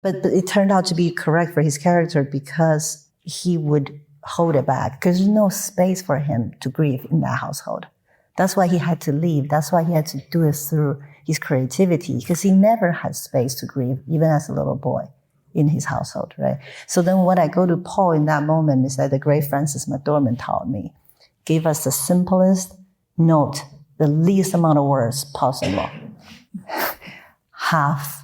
But it turned out to be correct for his character because he would hold it back because there's no space for him to grieve in that household. That's why he had to leave. That's why he had to do it through his creativity because he never had space to grieve, even as a little boy in his household, right? So then when I go to Paul in that moment is that the great Francis McDormand taught me, gave us the simplest note, the least amount of words possible. Half.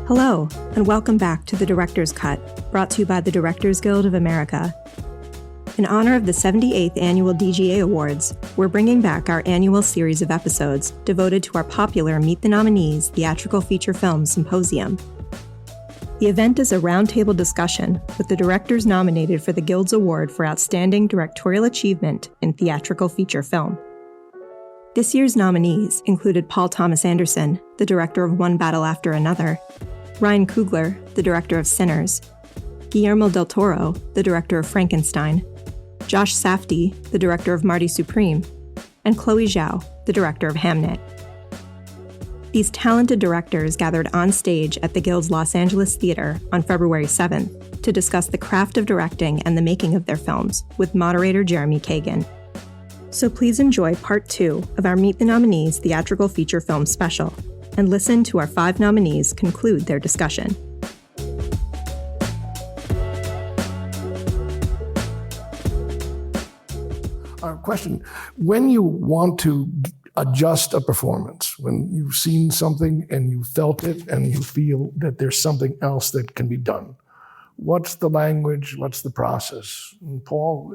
Hello, and welcome back to The Director's Cut, brought to you by the Directors Guild of America. In honor of the 78th Annual DGA Awards, we're bringing back our annual series of episodes devoted to our popular Meet the Nominees theatrical feature film Symposium. The event is a roundtable discussion with the directors nominated for the Guild's Award for Outstanding Directorial Achievement in Theatrical Feature Film. This year's nominees included Paul Thomas Anderson, the director of One Battle After Another, Ryan Coogler, the director of Sinners, Guillermo del Toro, the director of Frankenstein, Josh Safdie, the director of Marty Supreme, and Chloé Zhao, the director of Hamnet. These talented directors gathered on stage at the Guild's Los Angeles Theater on February 7th to discuss the craft of directing and the making of their films with moderator Jeremy Kagan. So please enjoy part 2 of our Meet the Nominees theatrical feature film special, and listen to our 5 nominees conclude their discussion. Question, when you want to adjust a performance, when you've seen something and you felt it and you feel that there's something else that can be done, what's the language, what's the process? And Paul,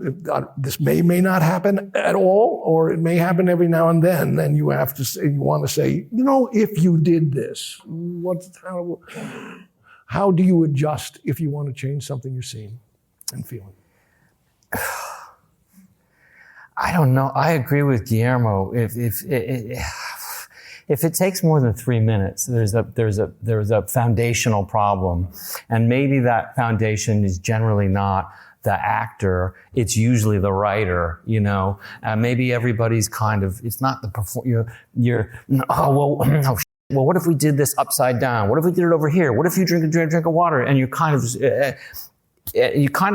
this may not happen at all, or it may happen every now and then, and you have to say, you want to say, if you did this, how do you adjust if you want to change something you're seeing and feeling? I don't know. I agree with Guillermo. If it takes more than 3 minutes, there's a foundational problem, and maybe that foundation is generally not the actor. It's usually the writer. Maybe everybody's it's not the well, what if we did this upside down? What if we did it over here? What if you drink a water and you kind of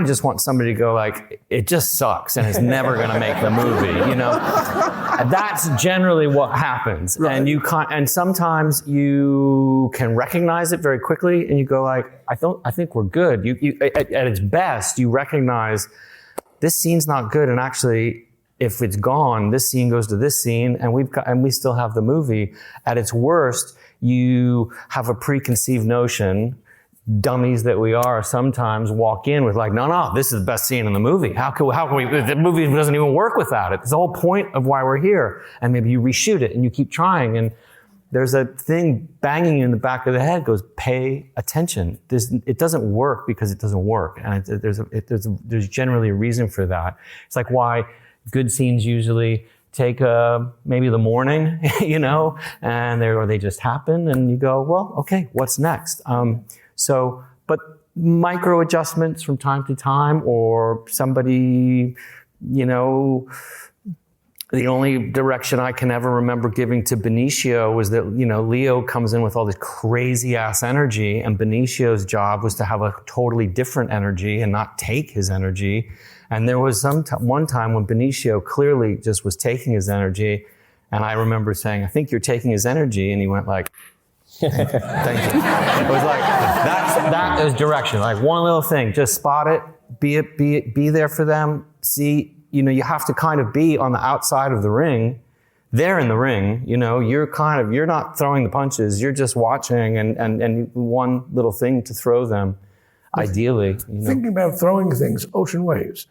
just want somebody to go like, it just sucks and it's never going to make the movie, That's generally what happens. Right. And sometimes you can recognize it very quickly and you go like, I think we're good. You at its best, you recognize this scene's not good. And actually, if it's gone, this scene goes to this scene and we still have the movie. At its worst, you have a preconceived notion. Dummies that we are sometimes walk in with like, no, this is the best scene in the movie. How can we, the movie doesn't even work without it. It's the whole point of why we're here. And maybe you reshoot it and you keep trying. And there's a thing banging you in the back of the head goes, pay attention. It doesn't work because it doesn't work. And there's generally a reason for that. It's like why good scenes usually take maybe the morning, or they just happen and you go, well, okay, what's next? But micro adjustments from time to time, or somebody, the only direction I can ever remember giving to Benicio was that, Leo comes in with all this crazy ass energy, and Benicio's job was to have a totally different energy and not take his energy. And there was one time when Benicio clearly just was taking his energy, and I remember saying, I think you're taking his energy, and he went like, thank you. It was like, that is direction. Like one little thing, just spot it, be there for them. See, you have to kind of be on the outside of the ring. They're in the ring, you're not throwing the punches. You're just watching and one little thing to throw them, ideally. Thinking about throwing things, ocean waves.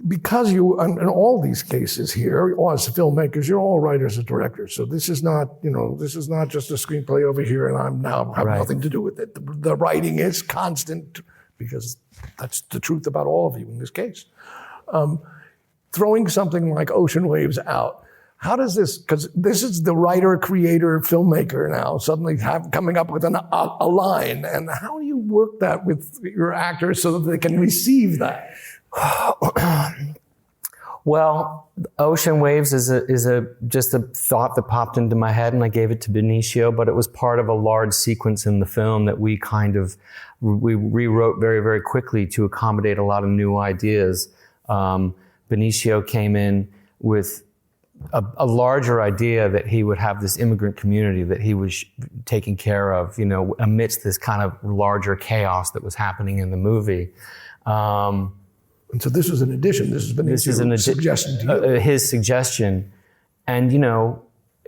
Because you, in all these cases here, as filmmakers, you're all writers and directors. So this is not just a screenplay over here and I'm now have nothing to do with it. The writing is constant because that's the truth about all of you in this case. Throwing something like ocean waves out, How does this, because this is the writer, creator, filmmaker now, suddenly coming up with a line. And how do you work that with your actors so that they can receive that? Well, ocean waves is just a thought that popped into my head, and I gave it to Benicio, but it was part of a large sequence in the film that we rewrote very, very quickly to accommodate a lot of new ideas. Benicio came in with a larger idea that he would have this immigrant community that he was taking care of, amidst this kind of larger chaos that was happening in the movie. And so this was an addition. This has been his suggestion to you. His suggestion. And,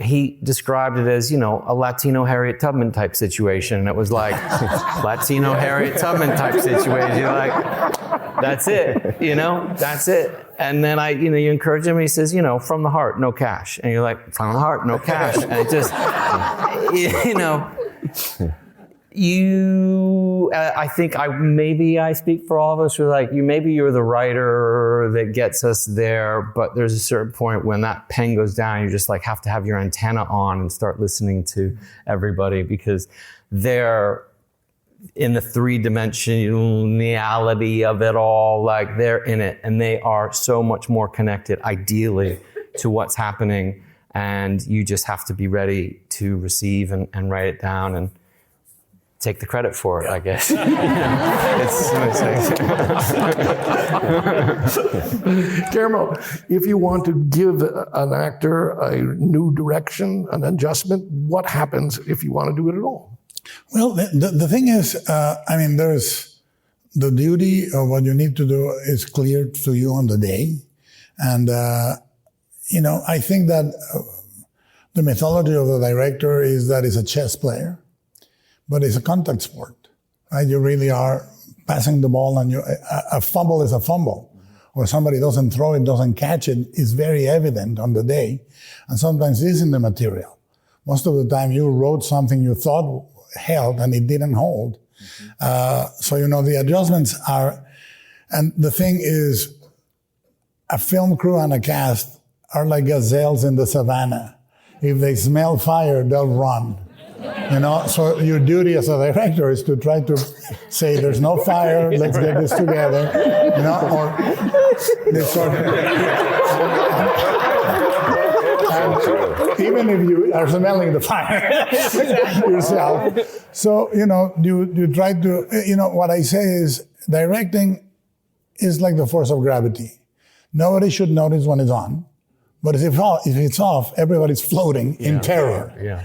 he described it as, a Latino Harriet Tubman type situation. And it was like, Latino Harriet Tubman type situation. You're like, that's it, that's it. And then you encourage him, and he says, from the heart, no cash. And you're like, from the heart, no cash. And it just, I think maybe I speak for all of us. We're like, maybe you're the writer that gets us there, but there's a certain point when that pen goes down, you just like have to have your antenna on and start listening to everybody, because they're in the three-dimensionality of it all, like they're in it, and they are so much more connected, ideally, to what's happening, and you just have to be ready to receive and write it down and take the credit for it, I guess. Guillermo, if you want to give an actor a new direction, an adjustment, what happens if you want to do it at all? Well, the thing is, there's the duty of what you need to do is clear to you on the day. And, I think that the mythology of the director is that he's a chess player, but it's a contact sport, right? You really are passing the ball, and a fumble is a fumble. Or somebody doesn't throw it, doesn't catch it, is very evident on the day. And sometimes it is in the material. Most of the time you wrote something you thought held and it didn't hold. So, the adjustments are, and the thing is, a film crew and a cast are like gazelles in the savannah. If they smell fire, they'll run. So your duty as a director is to try to say, there's no fire, let's get this together, or they start. Even if you are smelling the fire yourself. So, you try to, what I say is directing is like the force of gravity. Nobody should notice when it's on, but if it's off, everybody's floating in terror. Yeah.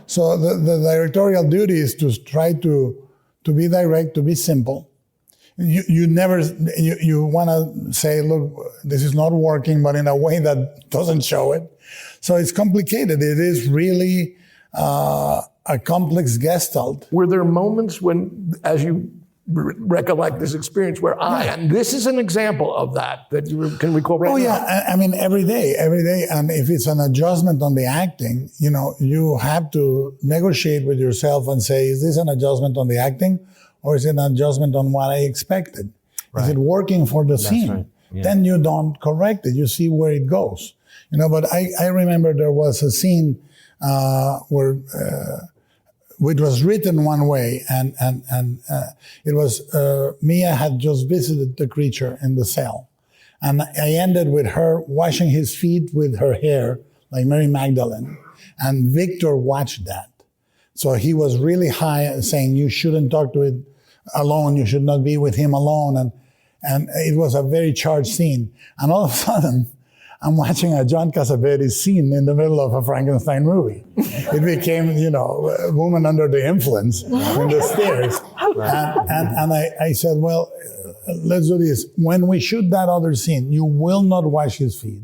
So the directorial duty is to try to be direct, to be simple. You want to say, look, this is not working, but in a way that doesn't show it. So it's complicated. It is really a complex gestalt. Were there moments when, as you recollect this experience, where and this is an example of that you can recall right now? Oh, yeah. Every day. And if it's an adjustment on the acting, you have to negotiate with yourself and say, is this an adjustment on the acting, or is it an adjustment on what I expected? Right. Is it working for the scene? Right. Yeah. Then you don't correct it. You see where it goes. But I remember there was a scene where which was written one way, and it was Mia had just visited the creature in the cell, and I ended with her washing his feet with her hair like Mary Magdalene, and Victor watched that, so he was really high, saying you shouldn't talk to it alone, you should not be with him alone, and it was a very charged scene, and all of a sudden I'm watching a John Cassavetes scene in the middle of a Frankenstein movie. It became, a woman under the influence in the stairs. And I said, well, let's do this. When we shoot that other scene, you will not wash his feet.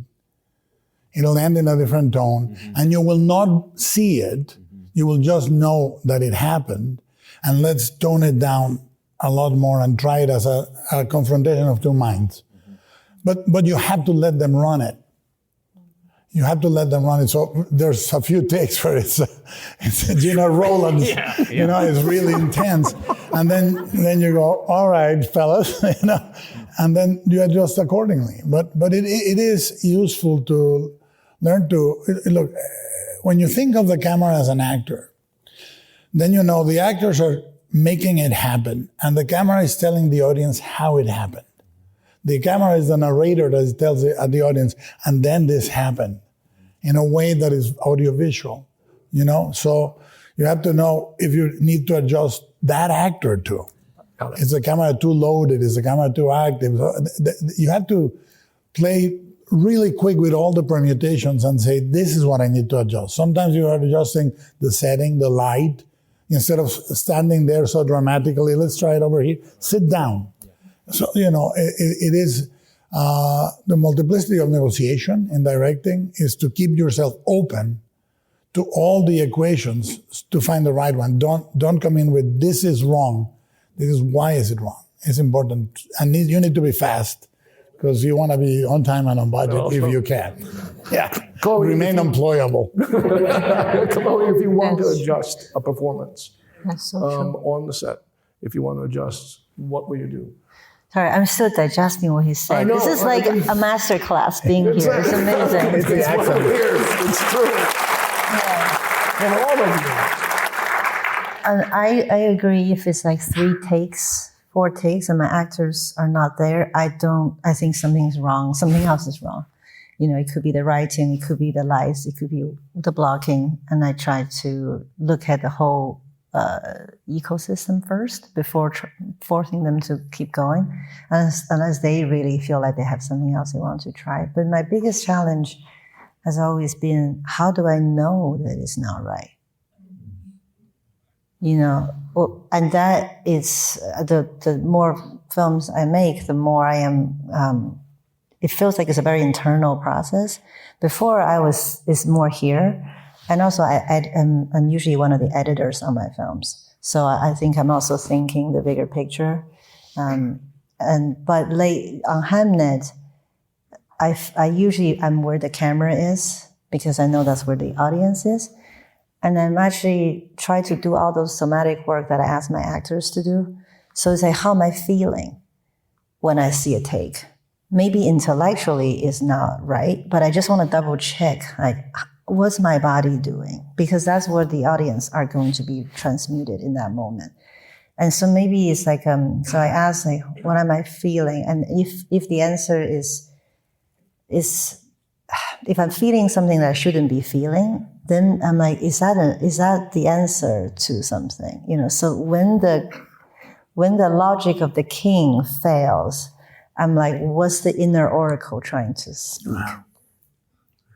It'll end in a different tone, and you will not see it. You will just know that it happened. And let's tone it down a lot more and try it as a confrontation of two minds. But you have to let them run it. You have to let them run it. So there's a few takes where it's Gina Rowlands, it's really intense. And then you go, all right, fellas, and then you adjust accordingly. But it is useful to Learn to, look, when you think of the camera as an actor, then you know the actors are making it happen, and the camera is telling the audience how it happened. The camera is the narrator that tells the audience, and then this happened in a way that is audiovisual, you know? So you have to know if you need to adjust that actor too. Is the camera too loaded? Is the camera too active? You have to play really quick with all the permutations and say, this is what I need to adjust. Sometimes you are adjusting the setting, the light, instead of standing there so dramatically. Let's try it over here. Sit down. So, you know, it is the multiplicity of negotiation in directing is to keep yourself open to all the equations to find the right one. Don't come in with, this is wrong. This is why is it wrong. It's important. And you need to be fast because you want to be on time and on budget if you can. Yeah. Chloé, remain employable. Chloé, if you want to adjust a performance That's so true. on the set, if you want to adjust, what will you do? Sorry, I'm still digesting what he said. I know, This is like a master class being here. It's amazing. It's the accent. It's true. And all of you. And I agree if it's like 3 takes, 4 takes, and my actors are not there, I think something's wrong. Something else is wrong. You know, it could be the writing, it could be the lights, it could be the blocking. And I try to look at the whole ecosystem first before forcing them to keep going, unless they really feel like they have something else they want to try. But my biggest challenge has always been, how do I know that it's not right? You know, and that is the more films I make, the more I am. It feels like it's a very internal process. Before it's more here, and also I'm usually one of the editors on my films, so I think I'm also thinking the bigger picture. But late on Hamnet, I'm where the camera is because I know that's where the audience is. And I'm actually trying to do all those somatic work that I ask my actors to do. So it's like, how am I feeling when I see a take? Maybe intellectually it's not right, but I just want to double check, like, what's my body doing? Because that's where the audience are going to be transmuted in that moment. And so maybe it's like, so I ask, like, what am I feeling? And if the answer is if I'm feeling something that I shouldn't be feeling, then I'm like, is that the answer to something? You know, so when the logic of the king fails, I'm like, what's the inner oracle trying to speak? Wow.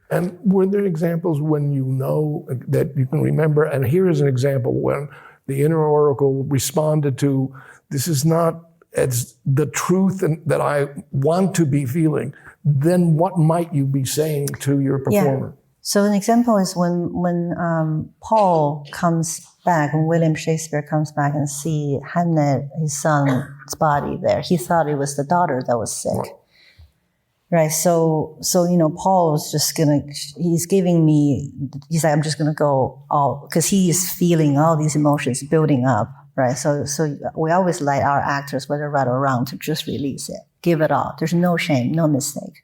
And were there examples when you know that you can remember? And here is an example when the inner oracle responded to, this is not as the truth that I want to be feeling. Then what might you be saying to your performer? Yeah. So an example is when Paul comes back, when William Shakespeare comes back and see Hamnet, his son's body there, he thought it was the daughter that was sick. Right. So you know, Paul was just he's like, I'm just gonna go all, because he is feeling all these emotions building up. Right. So we always like our actors, whether right or wrong, to just release it. Give it all. There's no shame, no mistake.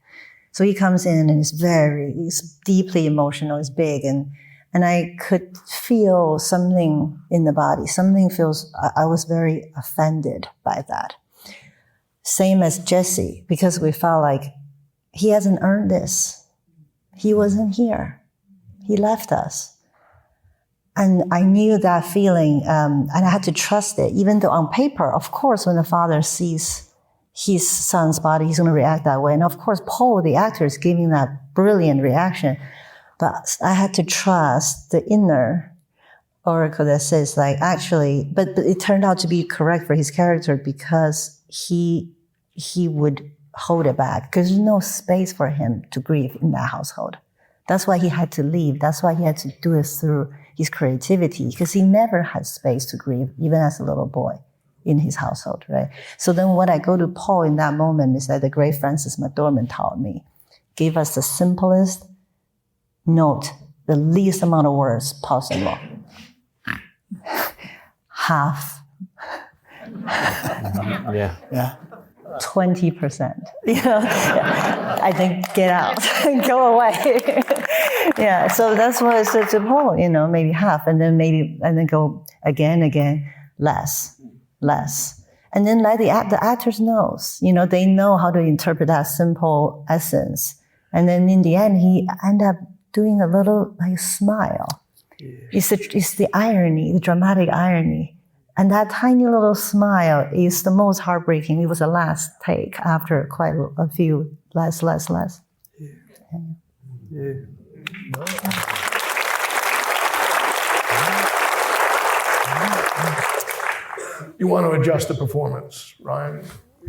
So he comes in and he's deeply emotional, it's big, and I could feel something in the body. I was very offended by that. Same as Jesse, because we felt like he hasn't earned this. He wasn't here. He left us. And I knew that feeling, and I had to trust it, even though on paper, of course, when the father sees his son's body, he's going to react that way. And of course, Paul, the actor, is giving that brilliant reaction. But I had to trust the inner oracle that says, like, actually, but it turned out to be correct for his character because he would hold it back because there's no space for him to grieve in that household. That's why he had to leave. That's why he had to do it through his creativity, because he never had space to grieve, even as a little boy in his household, right? So then when I go to Paul in that moment, is that the great Francis McDormand taught me, give us the simplest note, the least amount of words possible. Half. Yeah. 20%. You know, I think get out, go away. Yeah, so that's why it's such a poll, maybe half, and then go again, less. And then let the actors knows, they know how to interpret that simple essence. And then in the end, he end up doing a little like smile. Yeah. It's the irony, the dramatic irony. And that tiny little smile is the most heartbreaking. It was the last take after quite a few less. Yeah. You want to adjust the performance, Ryan?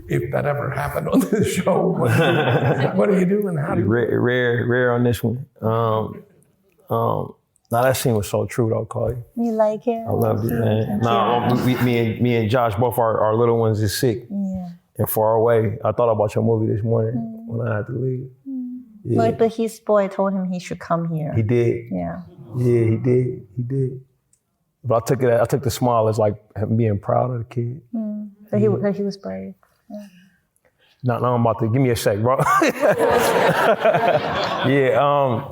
If that ever happened on this show, what do you do and how do you? Rare on this one. Now that scene was so true though, Chloé. You like it? I loved it, man. No, me and Josh, both our little ones is sick and far away. I thought about your movie this morning when I had to leave. Yeah. But his boy told him he should come here. He did. Yeah. Yeah, he did. But I took the smile as like him being proud of the kid. That he was brave. Yeah. Now I'm about to, give me a sec, bro. Yeah,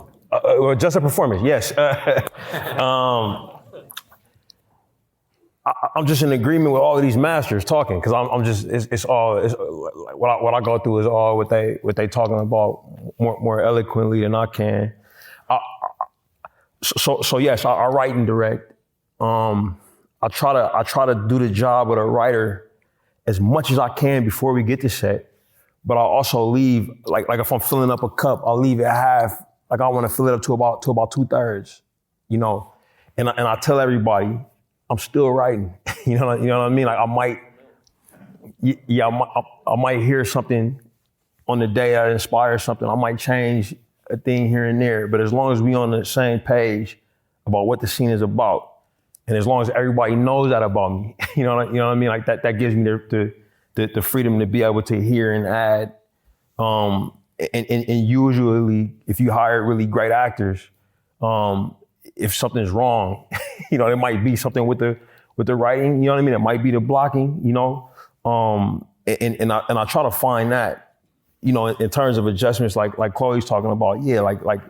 just a performance, yes. I'm just in agreement with all of these masters talking, because I'm just, it's what I go through is all what they talking about more eloquently than I can. So yes, I write and direct. I try to do the job of a writer as much as I can before we get to set, but I also leave, like if I'm filling up a cup, I'll leave it half, like I want to fill it up to about 2/3, and I tell everybody I'm still writing, you know what I mean? Like I might hear something on the day that inspires something, I might change a thing here and there, but as long as we on the same page about what the scene is about, and as long as everybody knows that about me, you know what I mean? Like that gives me the freedom to be able to hear and add. And usually, if you hire really great actors, if something's wrong, it might be something with the writing. You know what I mean? It might be the blocking. And I try to find that. In terms of adjustments, like Chloe's talking about. Yeah, like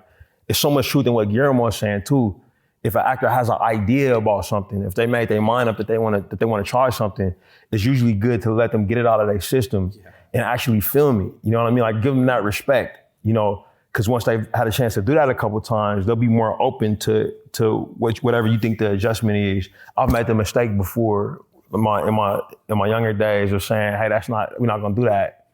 there's so much truth in what Guillermo is saying too. If an actor has an idea about something, if they made their mind up that they want to try something, it's usually good to let them get it out of their system and actually film it. You know what I mean? Like give them that respect. Because once they've had a chance to do that a couple of times, they'll be more open to whatever you think the adjustment is. I've made the mistake before in my younger days of saying, "Hey, we're not gonna do that,"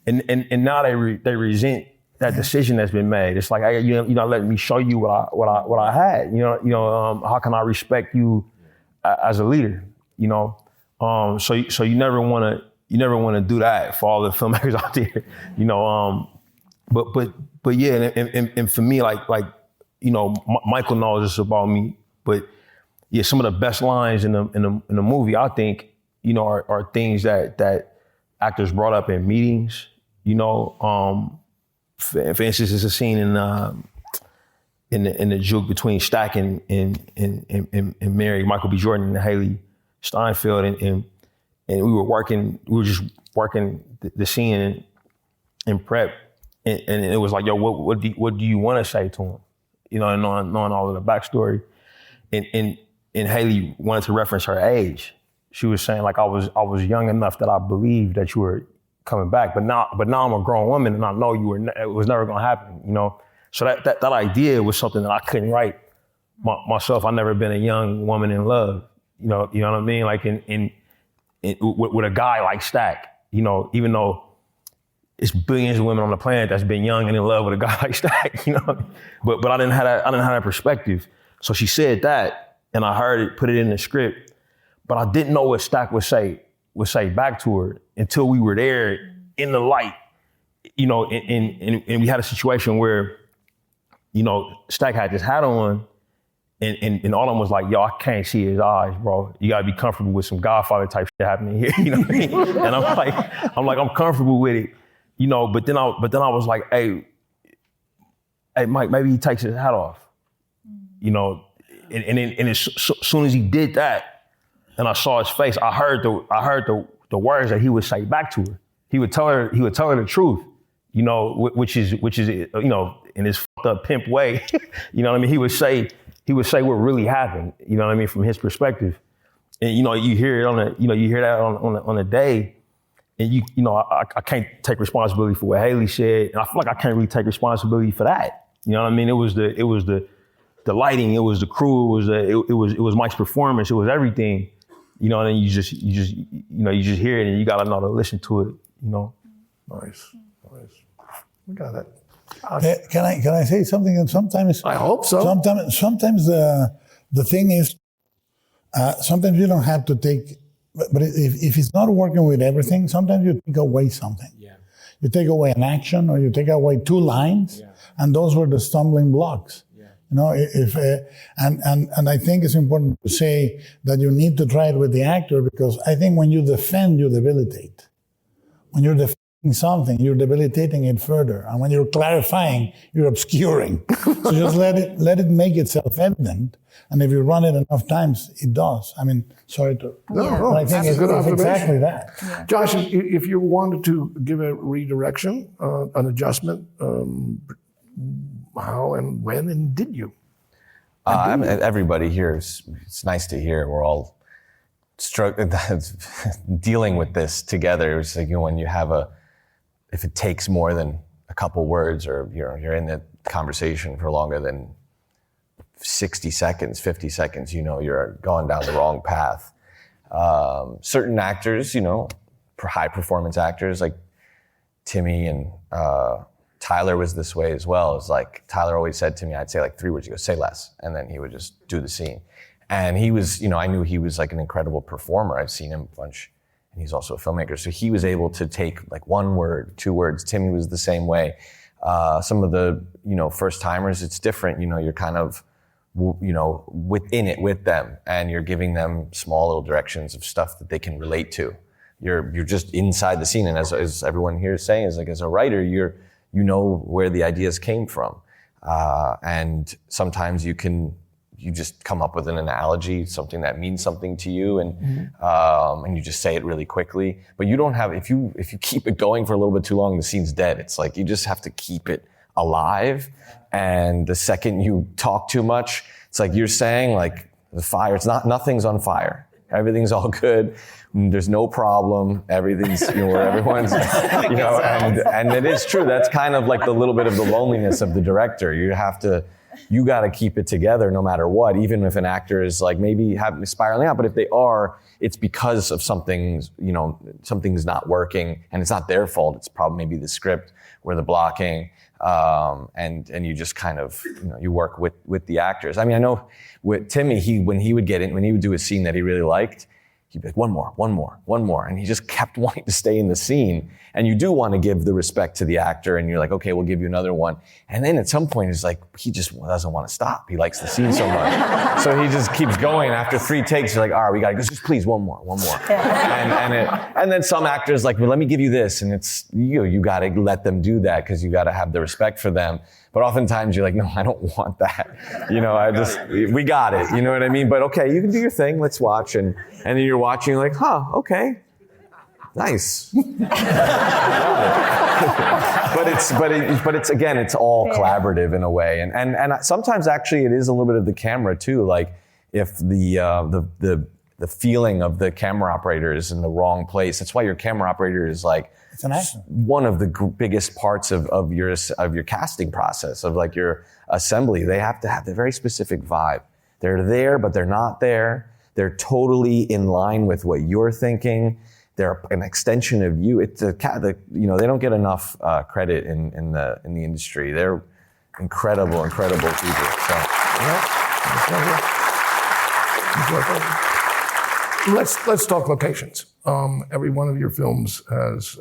and now they resent that decision that's been made. It's like, hey, you're not letting me show you what I had. How can I respect you as a leader? So you never want to do that for all the filmmakers out there. But yeah, and for me, like Michael knows this about me. But yeah, some of the best lines in the movie, I think, are things that actors brought up in meetings. For instance, there's a scene in the juke between Stack and Mary, Michael B. Jordan and Haley Steinfeld, and we were just working the scene in prep, and it was like, yo, what do you want to say to him? And knowing all of the backstory, and Haley wanted to reference her age. She was saying like I was young enough that I believed that you were coming back, but now I'm a grown woman and I know it was never gonna happen, So that idea was something that I couldn't write myself. I've never been a young woman in love, you know what I mean? Like with a guy like Stack, even though it's billions of women on the planet that's been young and in love with a guy like Stack, But I didn't have that perspective. So she said that, and I heard it, put it in the script, but I didn't know what Stack would say back to her until we were there in the light, and we had a situation where, Stack had this hat on and Autumn was like, yo, I can't see his eyes, bro. You gotta be comfortable with some Godfather type shit happening here, you know what I mean? And I'm comfortable with it, but then I was like, hey Mike, maybe he takes his hat off, and as soon as he did that, and I saw his face, I heard the words that he would say back to her. He would tell her the truth, you know, which is, you know, in his fucked up pimp way, you know what I mean? He would say what really happened, you know what I mean, from his perspective. And, you know, you hear it you hear that on a day, and you know, I can't take responsibility for what Haley said, and I feel like I can't really take responsibility for that. You know what I mean? It was the lighting, it was the crew, it was Mike's performance, it was everything. You know, and then you just hear it, and you gotta know to listen to it. You know. Nice. We got it. Can I say something? And sometimes I hope so. Sometimes the thing is, sometimes you don't have to take. But if it's not working with everything, sometimes you take away something. Yeah. You take away an action, or you take away 2 lines, and those were the stumbling blocks. Yeah. You know, and I think it's important to say that you need to try it with the actor, because I think when you defend, you debilitate. When you're defending something, you're debilitating it further, and when you're clarifying, you're obscuring. So just let it make itself evident. And if you run it enough times, it does. I mean, sorry to... No, but I think that's a good it's observation. exactly that. Yeah. Josh, if you wanted to give a redirection, an adjustment, how and when and did you? Everybody here, it's nice to hear. We're all dealing with this together. It's like, you know, when you have if it takes more than a couple words, or you're in the conversation for longer than 60 seconds, 50 seconds, you know, you're going down the wrong path. Certain actors, you know, high performance actors like Timmy and Tyler was this way as well. It's like Tyler always said to me, I'd say like 3 words, he goes, say less. And then he would just do the scene. And he was, you know, I knew he was like an incredible performer. I've seen him a bunch, and he's also a filmmaker. So he was able to take like 1 word, 2 words. Timmy was the same way. Some of the, you know, first timers, it's different. You know, you're kind of, you know, within it with them, and you're giving them small little directions of stuff that they can relate to. You're just inside the scene, and as everyone here is saying, is like, as a writer, you know where the ideas came from, and sometimes you just come up with an analogy, something that means something to you, and you just say it really quickly. But you don't have, if you keep it going for a little bit too long, the scene's dead. It's like you just have to keep it alive. And the second you talk too much, it's like you're saying, like, the fire, nothing's on fire. Everything's all good. There's no problem. Everything's, you know, where everyone's, you know, and it is true. That's kind of like the little bit of the loneliness of the director. You got to keep it together no matter what, even if an actor is like maybe spiraling out. But if they are, it's because of something's not working, and it's not their fault. It's probably maybe the script or the blocking. And you just kind of, you know, you work with the actors. I mean, I know with Timmy, when he would do a scene that he really liked, he'd be like, one more. And he just kept wanting to stay in the scene. And you do want to give the respect to the actor, and you're like, okay, we'll give you another one. And then at some point, it's like, he just doesn't want to stop. He likes the scene so much. So he just keeps going. After 3 takes, you're like, all right, we got to go. Just please, one more. And then some actors like, well, let me give you this. And it's, you got to let them do that, because you got to have the respect for them. But oftentimes you're like, no, I don't want that. You know, we got it. You know what I mean? But okay, you can do your thing. Let's watch. And then you're watching, you're like, huh, okay. Nice. But it's again, it's all collaborative in a way. And sometimes actually it is a little bit of the camera too. Like if the feeling of the camera operator is in the wrong place. That's why your camera operator is like, it's an action. One of the biggest parts of your casting process, of like your assembly. They have to have the very specific vibe. They're there, but they're not there. They're totally in line with what you're thinking. They're an extension of you. It's they don't get enough credit in the industry. They're incredible people. So, Let's talk locations. Every one of your films has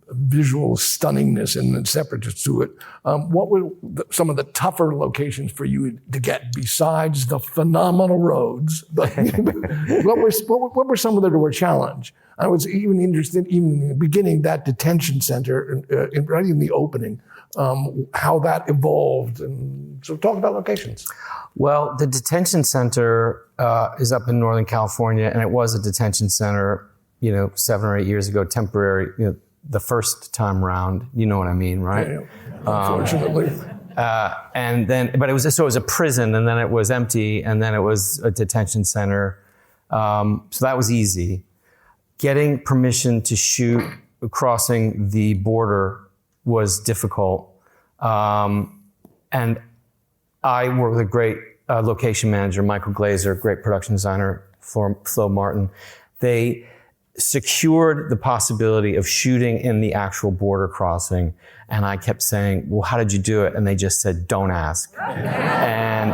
visual stunningness and separateness to it. What were some of the tougher locations for you to get besides the phenomenal roads? What were some of that were challenge? I was even interested, even in the beginning, that detention center, right in the opening, how that evolved. And so talk about locations. Well, the detention center is up in Northern California, and it was a detention center, 7 or 8 years ago, temporary, the first time round. You know what I mean, right? Yeah, unfortunately. And then, but it was a prison, and then it was empty, and then it was a detention center. So that was easy. Getting permission to shoot crossing the border was difficult. And I worked with a great location manager, Michael Glazer, great production designer, Flo Martin. They secured the possibility of shooting in the actual border crossing. And I kept saying, well, how did you do it? And they just said, don't ask. And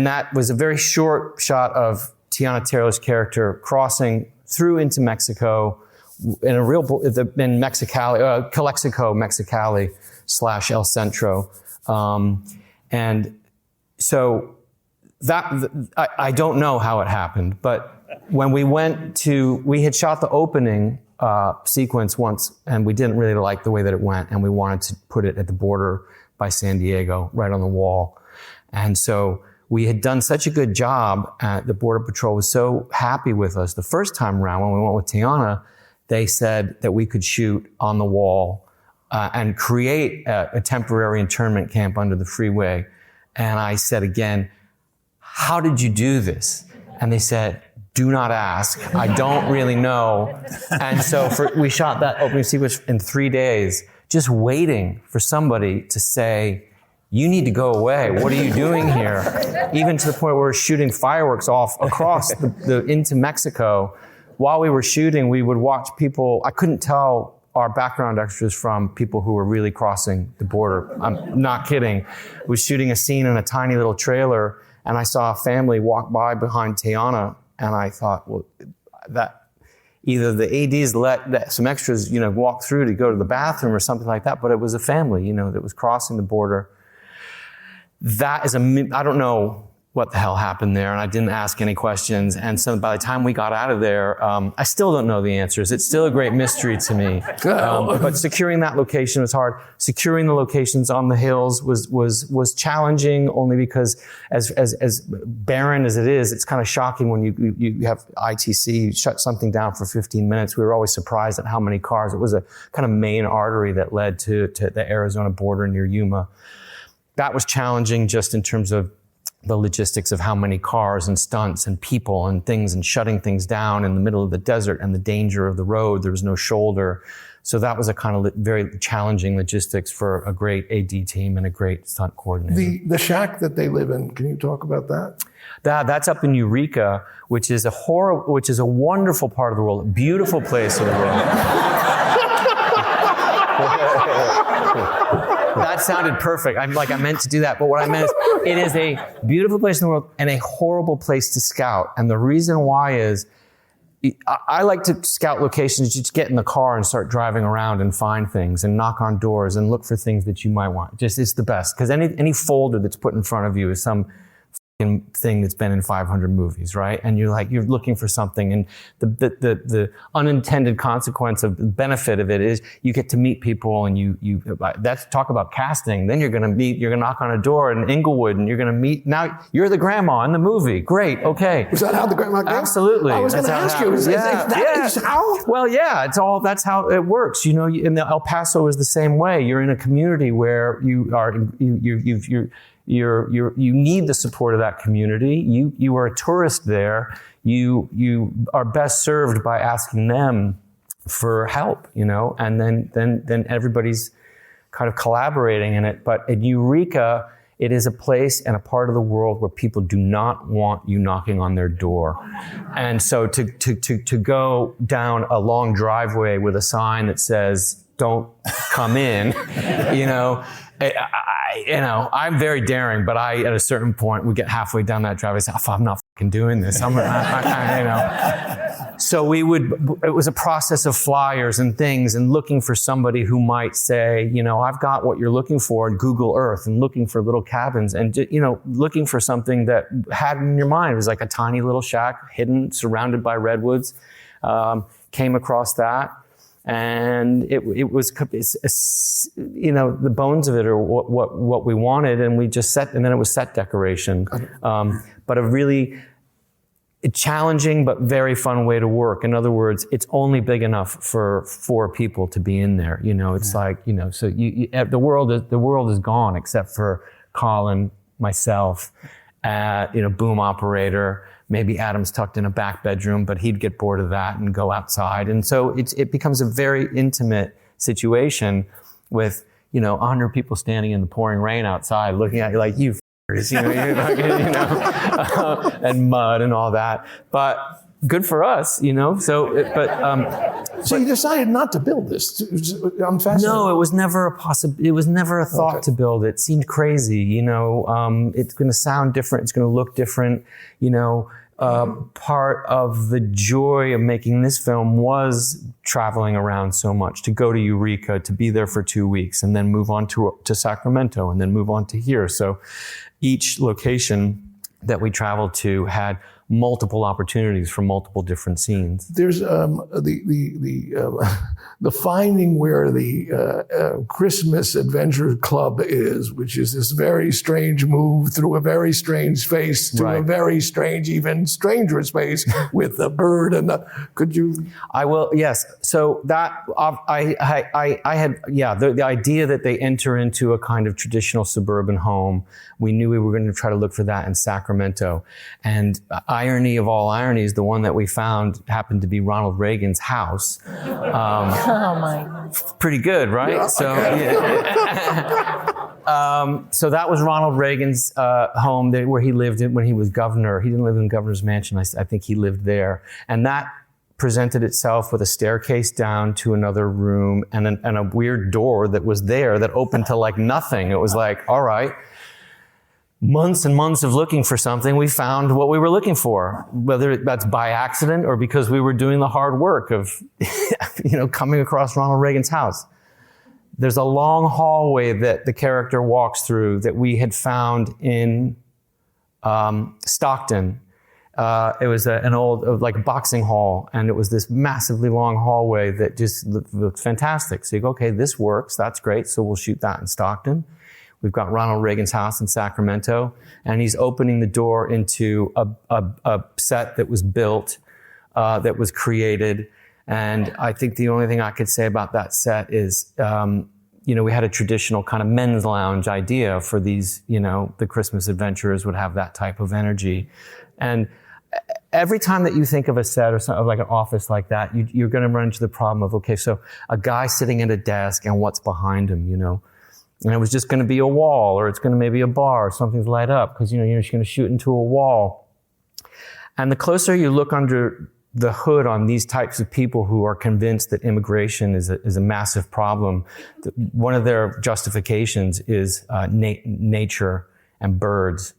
that was a very short shot of Tiana Taylor's character crossing through into Mexico in a real, in Mexicali, Calexico, Mexicali / El Centro. And so I don't know how it happened, but when we had shot the opening sequence once, and we didn't really like the way that it went, and we wanted to put it at the border by San Diego, right on the wall. And so we had done such a good job, the Border Patrol was so happy with us. The first time around, when we went with Tiana, they said that we could shoot on the wall and create a temporary internment camp under the freeway. And I said again, how did you do this? And they said, do not ask. I don't really know. And so we shot that opening sequence in 3 days, just waiting for somebody to say, you need to go away. What are you doing here? Even to the point where we're shooting fireworks off across into Mexico. While we were shooting, we would watch people. I couldn't tell our background extras from people who were really crossing the border. I'm not kidding. I was shooting a scene in a tiny little trailer, and I saw a family walk by behind Tiana, and I thought, well, that either the ADs let some extras, walk through to go to the bathroom or something like that, but it was a family, that was crossing the border. That is I don't know what the hell happened there, and I didn't ask any questions. And so by the time we got out of there, I still don't know the answers. It's still a great mystery to me. But securing that location was hard. Securing the locations on the hills was challenging, only because as barren as it is, it's kind of shocking when you have ITC, you shut something down for 15 minutes. We were always surprised at how many cars. It was a kind of main artery that led to the Arizona border near Yuma. That was challenging just in terms of the logistics of how many cars and stunts and people and things and shutting things down in the middle of the desert and the danger of the road. There was no shoulder. So that was a kind of very challenging logistics for a great AD team and a great stunt coordinator. The shack that they live in, can you talk about that? That's up in Eureka, which is a wonderful part of the world, a beautiful place of the world. That sounded perfect. I meant to do that. But what I meant is, it is a beautiful place in the world and a horrible place to scout. And the reason why is, I like to scout locations. You just get in the car and start driving around and find things and knock on doors and look for things that you might want. It's the best. Because any folder that's put in front of you is some thing that's been in 500 movies, right? And you're looking for something, and the unintended consequence of the benefit of it is you get to meet people, and that's talk about casting. Then you're gonna knock on a door in Inglewood, and you're gonna meet, now you're the grandma in the movie. Great, okay. Was that how the grandma came? Absolutely. I was gonna ask you, is how? Well, yeah, that's how it works. In El Paso is the same way. You're in a community where you need the support of that community. You are a tourist there. You are best served by asking them for help, and then everybody's kind of collaborating in it. But at Eureka, it is a place and a part of the world where people do not want you knocking on their door. And so to go down a long driveway with a sign that says, don't come in, I'm very daring, but at a certain point, we get halfway down that driveway and say, I'm not fucking doing this. So it was a process of flyers and things and looking for somebody who might say, I've got what you're looking for in Google Earth, and looking for little cabins and, looking for something that had in your mind. It was like a tiny little shack hidden, surrounded by redwoods. Came across that. And it was, the bones of it are what we wanted, and we just set, and then it was set decoration. But a really challenging but very fun way to work. In other words, it's only big enough for 4 people to be in there. It's like, so the world is gone except for Colin, myself, boom operator. Maybe Adam's tucked in a back bedroom, but he'd get bored of that and go outside. And so it becomes a very intimate situation with, 100 people standing in the pouring rain outside looking at you like, you and mud and all that. But good for us, So you decided not to build this. I'm fascinated. No, it was never it was never a thought to build it. It seemed crazy, It's going to sound different. It's going to look different, Part of the joy of making this film was traveling around so much, to go to Eureka, to be there for 2 weeks, and then move on to Sacramento, and then move on to here. So each location that we traveled to had multiple opportunities for multiple different scenes. There's the finding where the Christmas Adventure Club is, which is this very strange move through a very strange space to a very strange, even stranger space with the bird and could you? I will, yes. So that, I had, the idea that they enter into a kind of traditional suburban home, we knew we were going to try to look for that in Sacramento. And irony of all ironies, the one that we found happened to be Ronald Reagan's house. Oh my God. Pretty good, right? Yeah. So, so that was Ronald Reagan's home where he lived when he was governor. He didn't live in Governor's Mansion. I think he lived there. And that presented itself with a staircase down to another room and a weird door that was there that opened to like nothing. It was like, all right. Months and months of looking for something, we found what we were looking for, whether that's by accident or because we were doing the hard work of, coming across Ronald Reagan's house. There's a long hallway that the character walks through that we had found in Stockton. It was an old, boxing hall, and it was this massively long hallway that just looked fantastic. So you go, okay, this works, that's great, so we'll shoot that in Stockton. We've got Ronald Reagan's house in Sacramento, and he's opening the door into a set that was built, that was created. And I think the only thing I could say about that set is, we had a traditional kind of men's lounge idea for these, the Christmas adventurers would have that type of energy. And every time that you think of a set or something like an office like that, you're going to run into the problem of, okay, so a guy sitting at a desk and what's behind him, And it was just going to be a wall, or it's going to maybe a bar, or something's light up, because you're just going to shoot into a wall. And the closer you look under the hood on these types of people who are convinced that immigration is a massive problem, one of their justifications is nature and birds.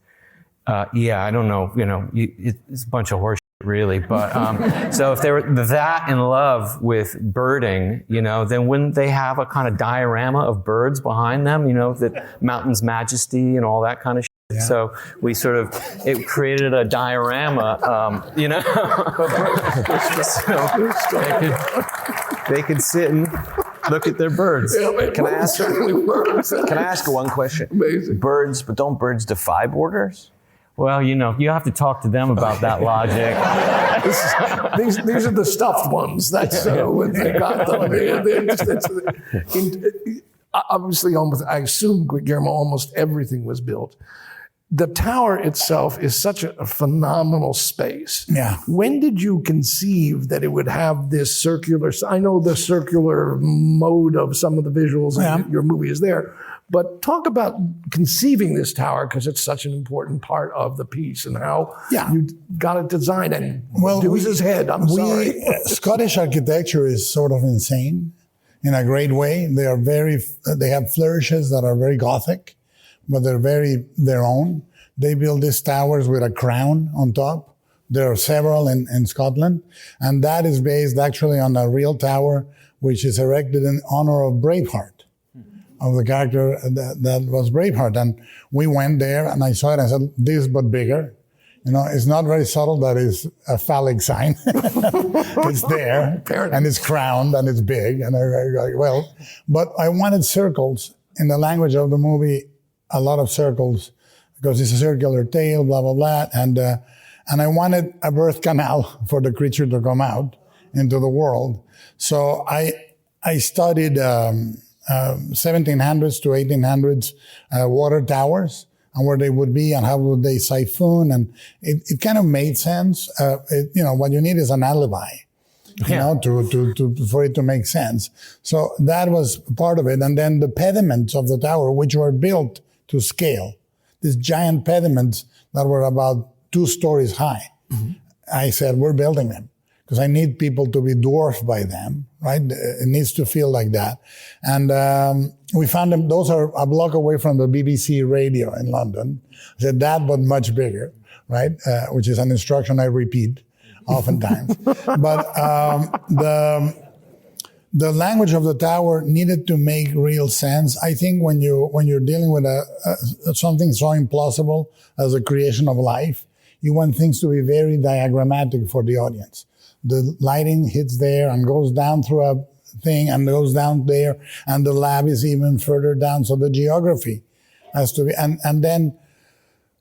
I don't know, it's a bunch of horse shit, really. But so if they were that in love with birding, then wouldn't they have a kind of diorama of birds behind them, that mountain's majesty and all that kind of shit? Yeah. So we it created a diorama, so they could sit and look at their birds. Can I ask one question? Amazing. Birds, but don't birds defy borders? Well, you have to talk to them about that logic. These are the stuffed ones. That's when they got them. Obviously, I assume, Guillermo, almost everything was built. The tower itself is such a phenomenal space. Yeah. When did you conceive that it would have this circular? I know the circular mode of some of the visuals in your movie is there, but talk about conceiving this tower, because it's such an important part of the piece, and how you got it designed. And Deuce's head. I'm sorry. Scottish architecture is sort of insane in a great way. They have flourishes that are very Gothic, but they're very their own. They build these towers with a crown on top. There are several in Scotland. And that is based actually on a real tower, which is erected in honor of Braveheart, of the character that was Braveheart. And we went there and I saw it and I said, this but bigger. It's not very subtle that it's a phallic sign. It's there and it's crowned and it's big. And but I wanted circles in the language of the movie. A lot of circles, because it's a circular tale, blah, blah, blah. And And I wanted a birth canal for the creature to come out into the world. So I studied 1700s to 1800s water towers and where they would be and how would they siphon. And it kind of made sense. What you need is an alibi, for it to make sense. So that was part of it. And then the pediments of the tower, which were built to scale, these giant pediments that were about 2 stories high. I said, we're building them because I need people to be dwarfed by them, right? It needs to feel like that. And we found them, those are a block away from the BBC radio in London. I said that, but much bigger, right? Which is an instruction I repeat oftentimes. But the language of the tower needed to make real sense. I think when you're dealing with something so implausible as the creation of life, you want things to be very diagrammatic for the audience. The lighting hits there and goes down through a thing and goes down there, and the lab is even further down. So the geography has to be, and then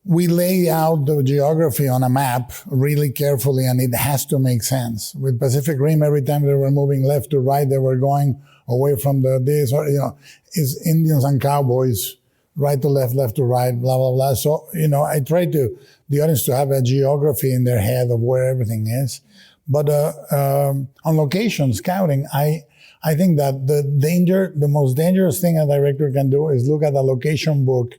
we lay out the geography on a map really carefully, and it has to make sense. With Pacific Rim, every time they were moving left to right, they were going away from this, or, is Indians and cowboys, right to left, left to right, blah, blah, blah. So, I try the audience to have a geography in their head of where everything is. But on location scouting, I think that the most dangerous thing a director can do is look at a location book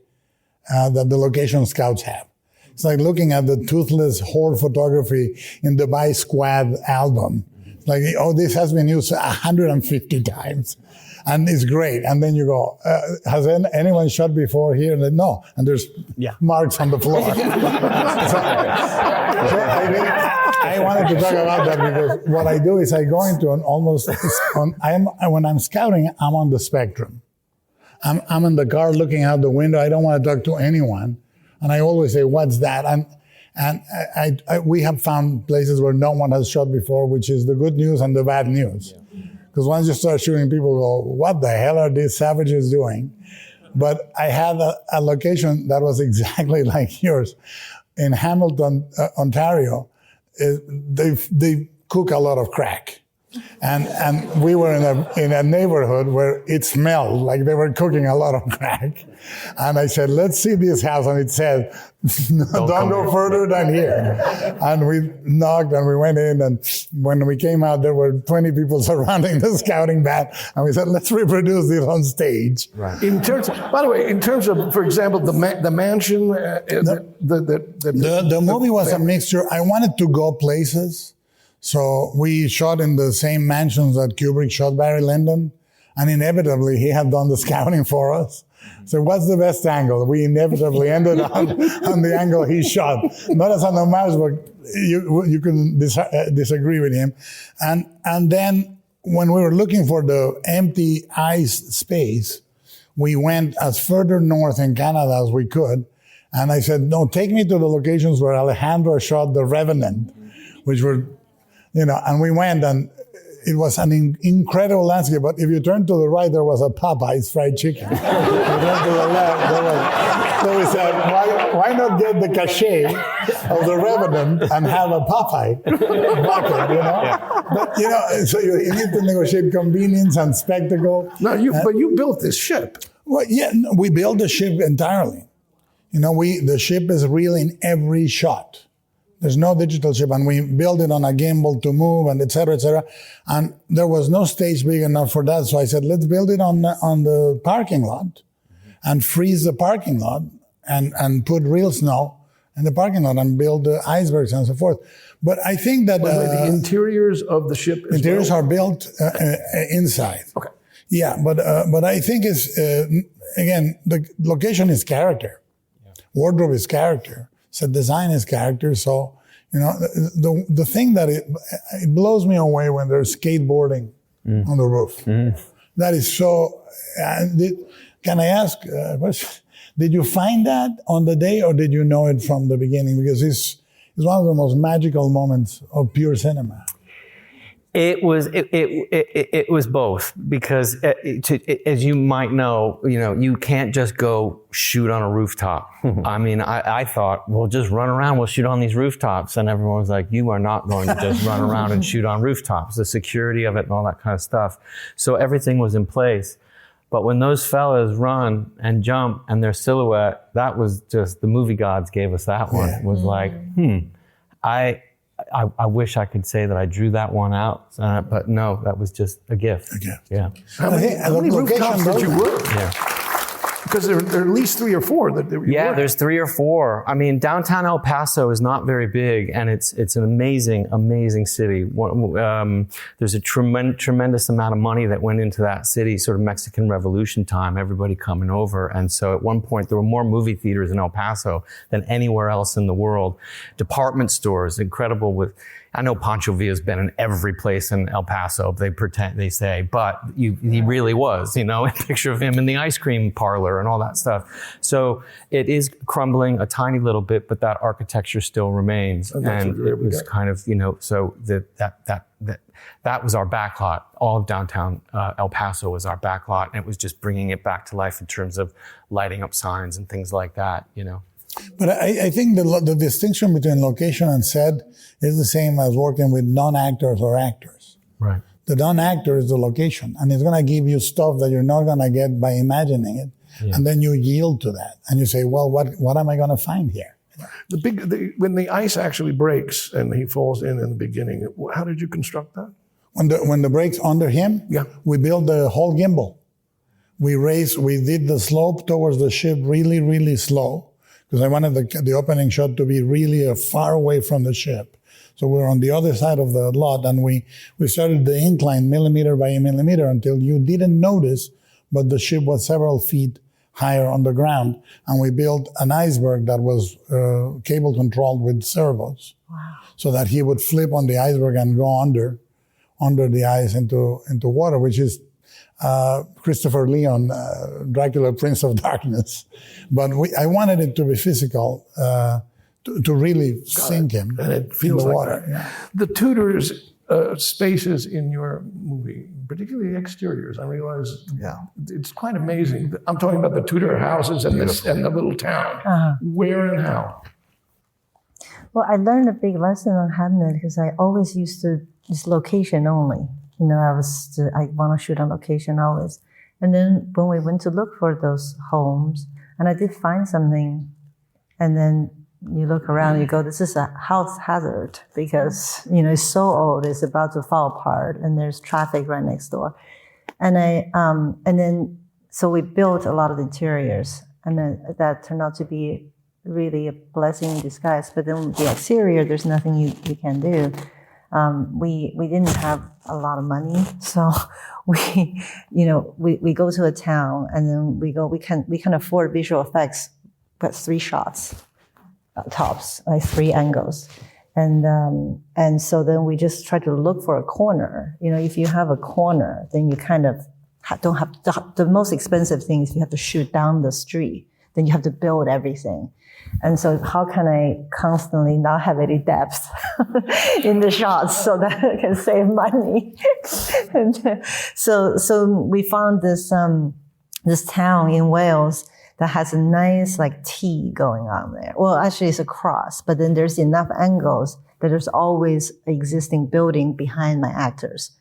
that the location scouts have. It's like looking at the toothless horde photography in the Dubai Squad album. It's like, this has been used 150 times. And it's great. And then you go, has anyone shot before here? And then, no. And there's marks on the floor. I wanted to talk about that because what I do is I go into when I'm scouting, I'm on the spectrum. I'm in the car looking out the window. I don't want to talk to anyone. And I always say, what's that? And we have found places where no one has shot before, which is the good news and the bad news. Because once you start shooting, people go, what the hell are these savages doing? But I had a location that was exactly like yours. In Hamilton, Ontario, they cook a lot of crack. And we were in a neighborhood where it smelled like they were cooking a lot of crack. And I said, let's see this house. And it said, don't go further than here. And we knocked and we went in. And when we came out, there were 20 people surrounding the scouting van. And we said, let's reproduce this on stage. Right. By the way, in terms of, for example, the mansion, the movie was a mixture. I wanted to go places. So we shot in the same mansions that Kubrick shot Barry Lyndon. And inevitably, he had done the scouting for us. So what's the best angle? We inevitably ended on the angle he shot. Not as an homage, but you can disagree with him. And then when we were looking for the empty ice space, we went as further north in Canada as we could. And I said, no, take me to the locations where Alejandro shot The Revenant, which were... and we went, and it was an incredible landscape. But if you turn to the right, there was a Popeye's fried chicken. If you turn to the left, so we said, why not get the cachet of The Revenant and have a Popeye bucket, But, so you need to negotiate convenience and spectacle. No, but you built this ship. Well, we built the ship entirely. The ship is real in every shot. There's no digital ship, and we built it on a gimbal to move, and et cetera, et cetera. And there was no stage big enough for that, so I said, let's build it on the parking lot, and freeze the parking lot, and put real snow in the parking lot, and build the icebergs and so forth. But I think that the interiors of the ship are built inside. Okay. Yeah, but I think it's again, the location is character, wardrobe is character. So design is character. So, the thing that it blows me away when there's skateboarding on the roof. That is so, can I ask a question? Did you find that on the day, or did you know it from the beginning? Because it's one of the most magical moments of pure cinema. It was both, because as you might know, you can't just go shoot on a rooftop. I mean, I thought, we'll just run around, we'll shoot on these rooftops. And everyone was like, you are not going to just run around and shoot on rooftops, the security of it and all that kind of stuff. So everything was in place. But when those fellas run and jump and their silhouette, that was just, the movie gods gave us that one. It was like, I wish I could say that I drew that one out, but no, that was just a gift. Yeah. How many rooftops did you work? Yeah. Because there are at least 3 or 4 that you Yeah, worked. there's 3 or 4. I mean, downtown El Paso is not very big, and it's an amazing city. There's a tremendous amount of money that went into that city, sort of Mexican Revolution time, everybody coming over. And so at one point, there were more movie theaters in El Paso than anywhere else in the world. Department stores, incredible with... I know Pancho Villa's been in every place in El Paso, they say, but he really was, a picture of him in the ice cream parlor and all that stuff. So it is crumbling a tiny little bit, but that architecture still remains. And it was kind of, so that was our backlot. All of downtown El Paso was our backlot. And it was just bringing it back to life in terms of lighting up signs and things like that, But I think the distinction between location and set is the same as working with non-actors or actors. Right. The non-actor is the location, and it's going to give you stuff that you're not going to get by imagining it. Yeah. And then you yield to that, and you say, well, what am I going to find here? When the ice actually breaks and he falls in the beginning, how did you construct that? When the breaks under him, we built the whole gimbal. We did the slope towards the ship really, really slow, because I wanted the opening shot to be really far away from the ship. So we were on the other side of the lot, and we started the incline millimeter by millimeter until you didn't notice, but the ship was several feet higher on the ground. And we built an iceberg that was cable controlled with servos. Wow. So that he would flip on the iceberg and go under the ice into water, which is Christopher Leon, Dracula, Prince of Darkness. But I wanted it to be physical, to really sink him and it feels in the like water. Yeah. The Tudors spaces in your movie, particularly exteriors, I realize it's quite amazing. I'm talking about the Tudor houses and the little town. Uh-huh. Where and how? Well, I learned a big lesson on Hamnet because I always used to this location only. I want to shoot on location always. And then when we went to look for those homes, and I did find something, and then you look around, you go, this is a house hazard because, it's so old, it's about to fall apart, and there's traffic right next door. So we built a lot of interiors, and then that turned out to be really a blessing in disguise. But then the exterior, there's nothing you can do. We didn't have a lot of money, so we go to a town, and then we can afford visual effects, but 3 shots, tops, like 3 angles, and so then we just try to look for a corner. If you have a corner, then you kind of don't have the most expensive thing is you have to shoot down the street, then you have to build everything. And so how can I constantly not have any depth in the shots so that I can save money? And so we found this town in Wales that has a nice T going on there. Well, actually it's a cross, but then there's enough angles that there's always an existing building behind my actors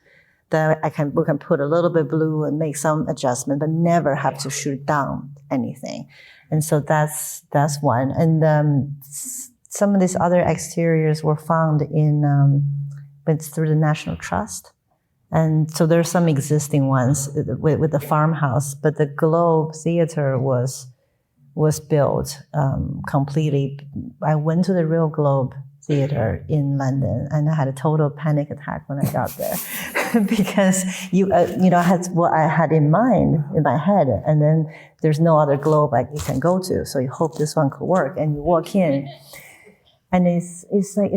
that we can put a little bit blue and make some adjustment, but never have to shoot down anything. And so that's one. And some of these other exteriors were found through the National Trust. And so there are some existing ones with the farmhouse, but the Globe Theater was built completely. I went to the real Globe Theater in London, and I had a total panic attack when I got there because I had what I had in my head, and then there's no other Globe you can go to. So you hope this one could work, and you walk in, and it's for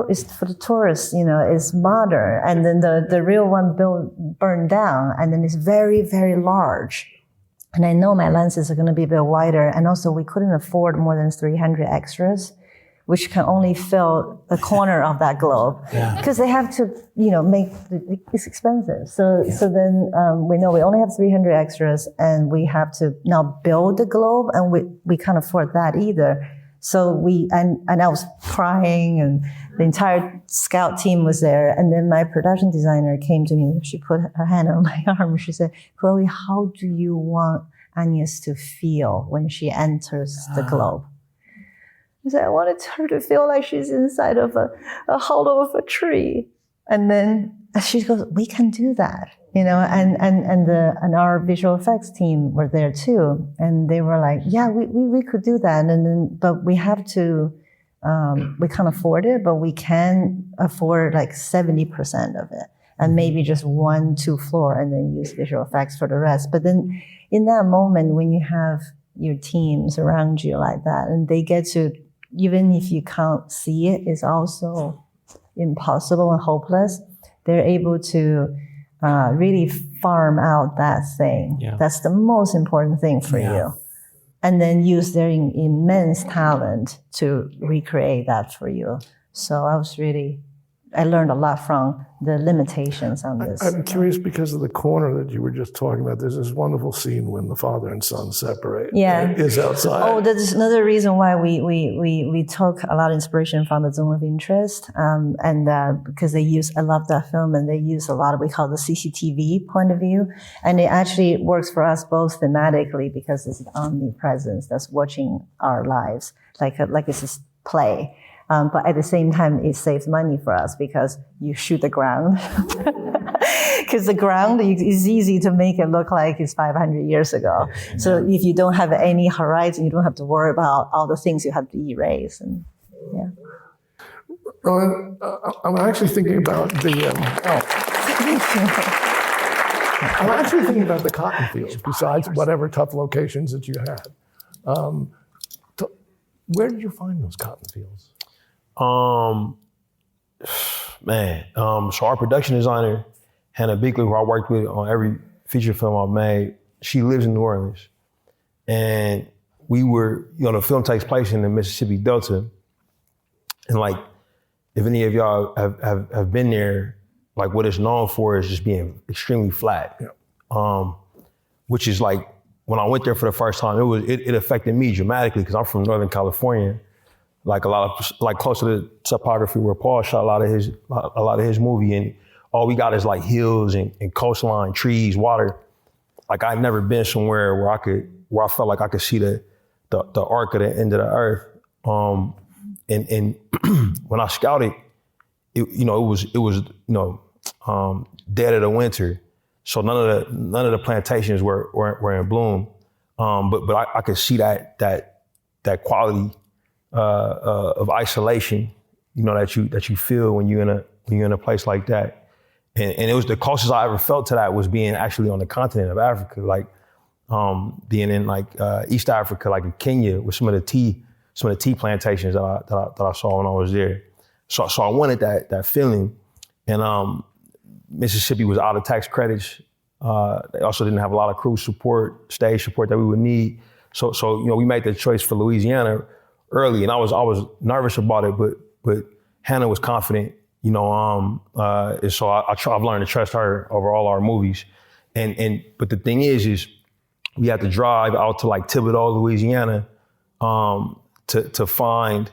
the tourists, it's modern, and then the real one burned down, and then it's very, very large. And I know my lenses are going to be a bit wider, and also we couldn't afford more than 300 extras. which can only fill a corner of that globe, because they have to, make it's expensive. So then we know we only have 300 extras, and we have to now build the globe, and we can't afford that either. So and I was crying, and the entire scout team was there. And then my production designer came to me. She put her hand on my arm. She said, "Chloé, how do you want Agnes to feel when she enters the globe?" I said, "I wanted her to feel like she's inside of a hollow of a tree." And then she goes, "We can do that." And our visual effects team were there too. And they were like, "Yeah, we could do that. But we have to, we can't afford it, but we can afford like 70% of it. And maybe just 1-2 floor, and then use visual effects for the rest." But then in that moment, when you have your teams around you like that, and they get to, even if you can't see it, it's also impossible and hopeless, they're able to really farm out that thing. Yeah. That's the most important thing for you. And then use their immense talent to recreate that for you. So I learned a lot from the limitations on this. I'm curious, because of the corner that you were just talking about, there's this wonderful scene when the father and son separate. Yeah. Is outside. Oh, that's another reason why we took a lot of inspiration from the Zone of Interest. Because I love that film, and they use a lot of, we call the CCTV point of view. And it actually works for us both thematically, because it's omnipresence that's watching our lives, like it's a play. But at the same time, it saves money for us, because you shoot the ground. Because the ground is easy to make it look like it's 500 years ago. So if you don't have any horizon, you don't have to worry about all the things you have to erase. And Rowan, I'm actually thinking about I'm actually thinking about the cotton fields, besides whatever tough locations that you had. Where did you find those cotton fields? So our production designer, Hannah Bickley, who I worked with on every feature film I made, she lives in New Orleans. And we were, the film takes place in the Mississippi Delta. And like, if any of y'all have been there, like what it's known for is just being extremely flat. Yeah. Which is like, when I went there for the first time, it affected me dramatically, because I'm from Northern California. Like close to the topography where Paul shot a lot of his movie, and all we got is like hills and coastline, trees, water. Like I'd never been somewhere where I felt like I could see the arc of the end of the earth. And when I scouted, it was dead of the winter, so none of the plantations were in bloom. But I could see that quality of isolation, that you feel when you're in a place like that, and it was the closest I ever felt to that was being actually on the continent of Africa, like being in like East Africa, like in Kenya, with some of the tea plantations that I saw when I was there. So I wanted that feeling, and Mississippi was out of tax credits. They also didn't have a lot of crew support, stage support that we would need. So we made the choice for Louisiana early, and I was nervous about it, but Hannah was confident, and so I've learned to trust her over all our movies. But the thing is we had to drive out to like Thibodaux, Louisiana, to find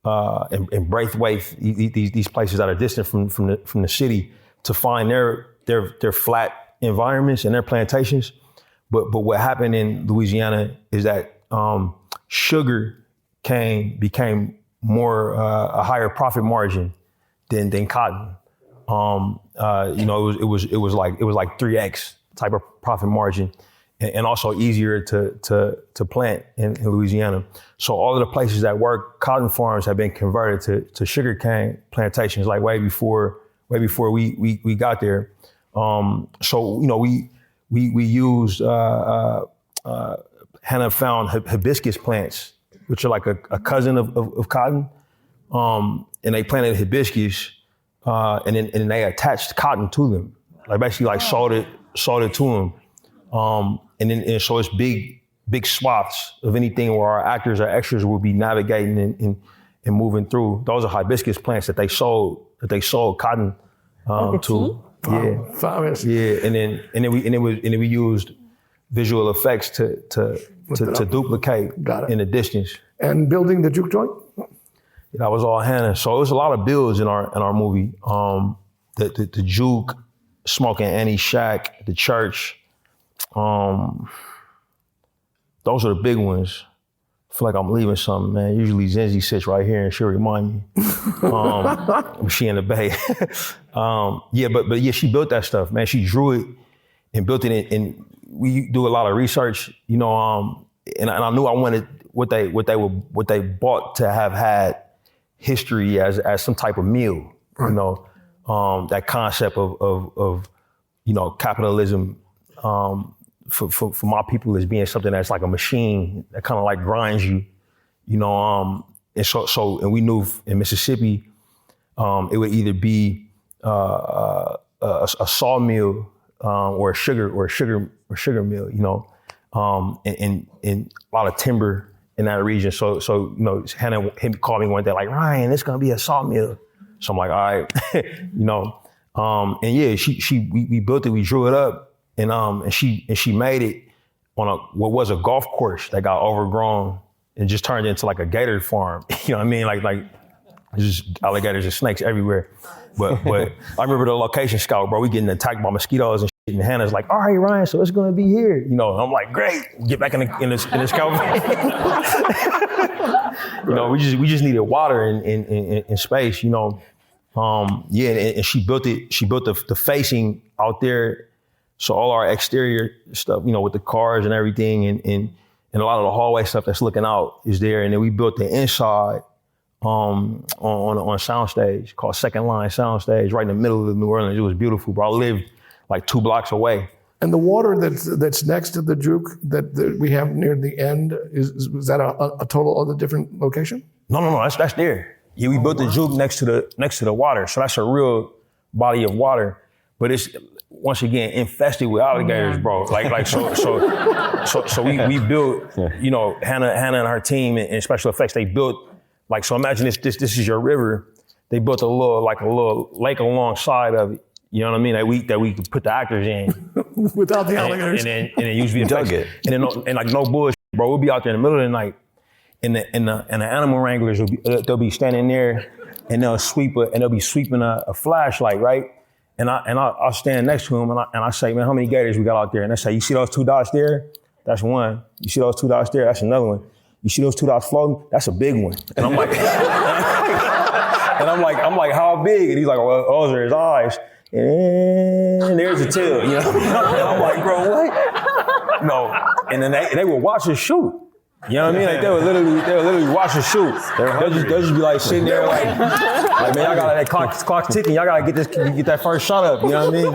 and Braithwaite, these places that are distant from the city, to find their flat environments and their plantations. But what happened in Louisiana is that sugar became more a higher profit margin than cotton. It was like 3x type of profit margin, and also easier to plant in Louisiana. So all of the places that work cotton farms have been converted to sugarcane plantations, like way before we got there. We used Hannah found hibiscus plants, which are like a cousin of cotton, and they planted hibiscus, and then they attached cotton to them, like basically like sold it to them, and so it's big swaths of anything where our actors or extras will be navigating and moving through. Those are hibiscus plants that they sold cotton to. Yeah, Fabulous. yeah, and then we used visual effects to duplicate Got it. in the distance. And building the juke joint? That was all Hannah. So it was a lot of builds in our movie. The juke, Smoking Annie's shack, the church. Those are the big ones. I feel like I'm leaving something, man. Usually Zenzi sits right here and she'll remind me. She in the Bay. But she built that stuff, man. She drew it and built it, and we do a lot of research, and I knew I wanted what they bought to have had history as some type of meal, that concept of capitalism for my people as being something that's like a machine that kind of like grinds you, and we knew in Mississippi, it would either be a sawmill or a sugar mill, and a lot of timber in that region. So Hannah called me one day like, Ryan, it's gonna be a sawmill. So I'm like, all right, and yeah, we built it, we drew it up. And she made it on what was a golf course that got overgrown and just turned into like a gator farm. You know what I mean? Like just alligators and snakes everywhere. But I remember the location scout, bro. We getting attacked by mosquitoes and shit. And Hannah's like, all right, Ryan, so it's gonna be here. And I'm like, great. Get back in the scout. We just needed water and space. And she built it. She built the facing out there. So all our exterior stuff, with the cars and everything, and a lot of the hallway stuff that's looking out is there. And then we built the inside on a soundstage called Second Line Soundstage, right in the middle of New Orleans. It was beautiful, bro. I lived like 2 blocks away. And the water that's next to the juke that we have near the end, was that a total other different location? No, that's there. Yeah, we built the juke next to the water, so that's a real body of water. But it's once again infested with alligators, bro. So we built, Hannah and her team in special effects. They built so imagine this is your river. They built a little lake alongside of it. You know what I mean? That we could put the actors in without the alligators. And then use VFX. And no bullshit, bro. We'll be out there in the middle of the night, and the animal wranglers they'll be standing there, and they'll be sweeping a flashlight, right? And I'll stand next to him and I say, man, how many gators we got out there? And they say, you see those 2 dots there? That's one. You see those 2 dots there? That's another one. You see those 2 dots floating? That's a big one. And I'm like, I'm like, how big? And he's like, well, those are his eyes. And there's the tail, And I'm like, bro, what? No. And then they would watch us shoot. You know what I mean? Like they would literally watch us shoot. They'll just be like sitting there like man, y'all gotta that clock ticking. Y'all gotta get that first shot up. You know what I mean?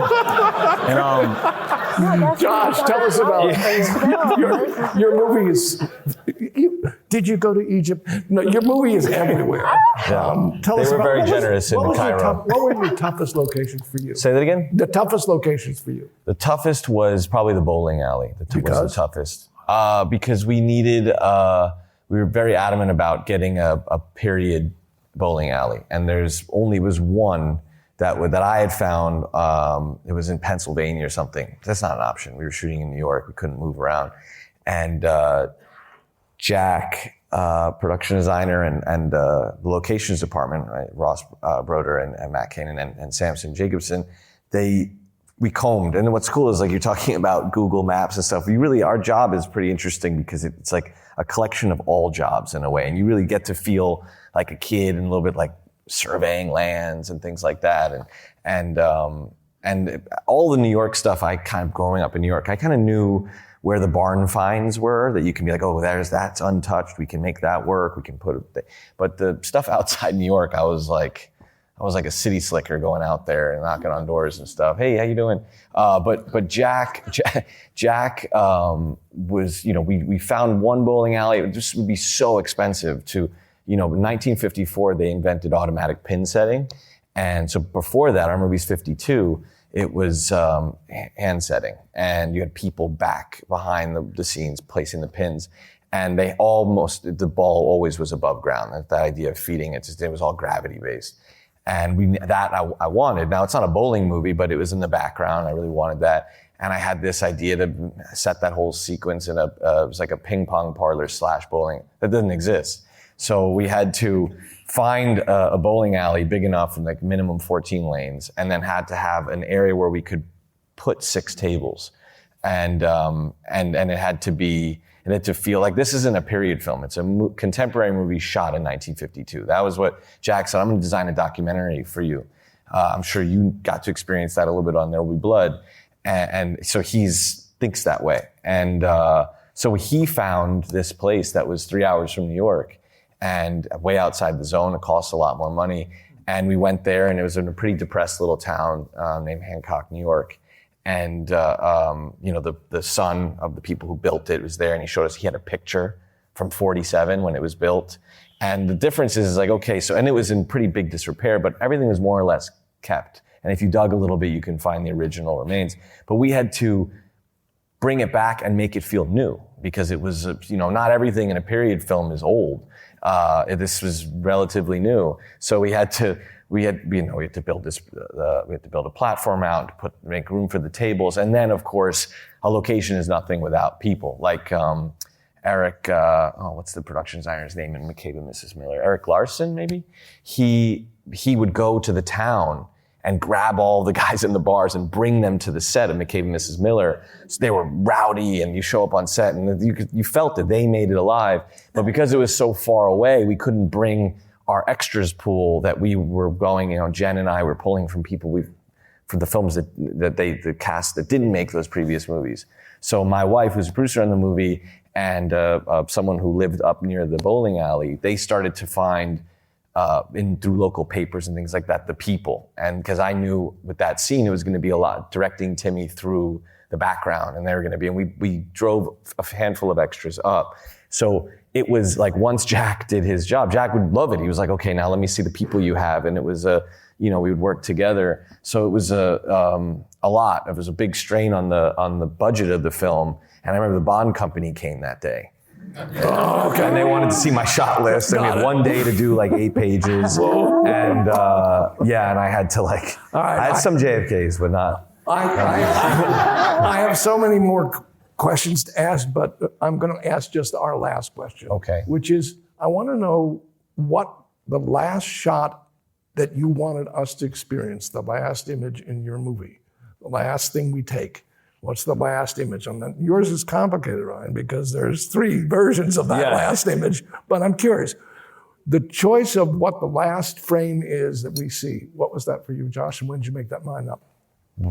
And Josh, tell us about your movie is. Did you go to Egypt? No, your movie is everywhere. Tell us they were about, very generous in Cairo. What were the toughest locations for you? Say that again? The toughest locations for you. The toughest was probably the bowling alley. Was the toughest. Because we needed, we were very adamant about getting a period bowling alley. And there's only was one that I had found, it was in Pennsylvania or something. That's not an option. We were shooting in New York. We couldn't move around. And Jack, production designer and the locations department, right, Ross Broder and Matt Kanan and Samson Jacobson, we combed. And what's cool is you're talking about Google Maps and stuff. Our job is pretty interesting because it's like a collection of all jobs in a way. And you really get to feel like a kid and a little bit like surveying lands and things like that. And all the New York stuff, growing up in New York, I kind of knew where the barn finds were, that you can be like, oh, that's untouched. We can make that work. We can put it. But the stuff outside New York, I was like a city slicker going out there and knocking on doors and stuff. Hey, how you doing? But Jack was, we found one bowling alley. It just would be so expensive to, in 1954, they invented automatic pin setting. And so before that, our movie's 52, it was hand setting. And you had people back behind the scenes placing the pins. and the ball always was above ground. The idea of feeding it was all gravity based. And I wanted. Now it's not a bowling movie, but it was in the background. I really wanted that. And I had this idea to set that whole sequence in it was like a ping pong parlor / bowling. That doesn't exist. So we had to find a bowling alley big enough and like minimum 14 lanes, and then had to have an area where we could put 6 tables. And it had to feel like this isn't a period film. It's a contemporary movie shot in 1952. That was what Jack said. I'm going to design a documentary for you. I'm sure you got to experience that a little bit on There Will Be Blood. And so thinks that way. And so he found this place that was 3 hours from New York and way outside the zone. It costs a lot more money. And we went there, and it was in a pretty depressed little town named Hancock, New York. And the son of the people who built it was there, and he showed us. He had a picture from '47 when it was built, and the difference is like, okay, so, and it was in pretty big disrepair, but everything was more or less kept. And if you dug a little bit, you can find the original remains. But we had to bring it back and make it feel new, because it was, not everything in a period film is old. This was relatively new, so we had to build this. We had to build a platform out, make room for the tables, and then of course a location is nothing without people. Like Eric, what's the production designer's name in McCabe and Mrs. Miller? Eric Larson, maybe. He would go to the town and grab all the guys in the bars and bring them to the set of McCabe and Mrs. Miller. So they were rowdy, and you show up on set, and you felt that they made it alive. But because it was so far away, we couldn't bring our extras pool that we were going, Jen and I were pulling from people from the films the cast that didn't make those previous movies. So my wife, who's a producer on the movie, and someone who lived up near the bowling alley, they started to find through local papers and things like that, the people. And because I knew with that scene, it was going to be a lot directing Timmy through the background, and they were going to be, and we drove a handful of extras up. So it was like, once Jack did his job, Jack would love it. He was like, okay, now let me see the people you have. And it was we would work together. So it was a lot. It was a big strain on the budget of the film. And I remember the Bond company came that day. Oh, okay. And they wanted to see my shot list. And we had one day to do like 8 pages. And and I had to I had some JFKs, but not. I have so many more questions to ask, but I'm going to ask just our last question. Okay. Which is, I want to know what the last shot that you wanted us to experience, the last image in your movie, the last thing we take. What's the last image? And yours is complicated, Ryan, because there's 3 versions of that last image. But I'm curious, the choice of what the last frame is that we see, what was that for you, Josh? And when did you make that mind up?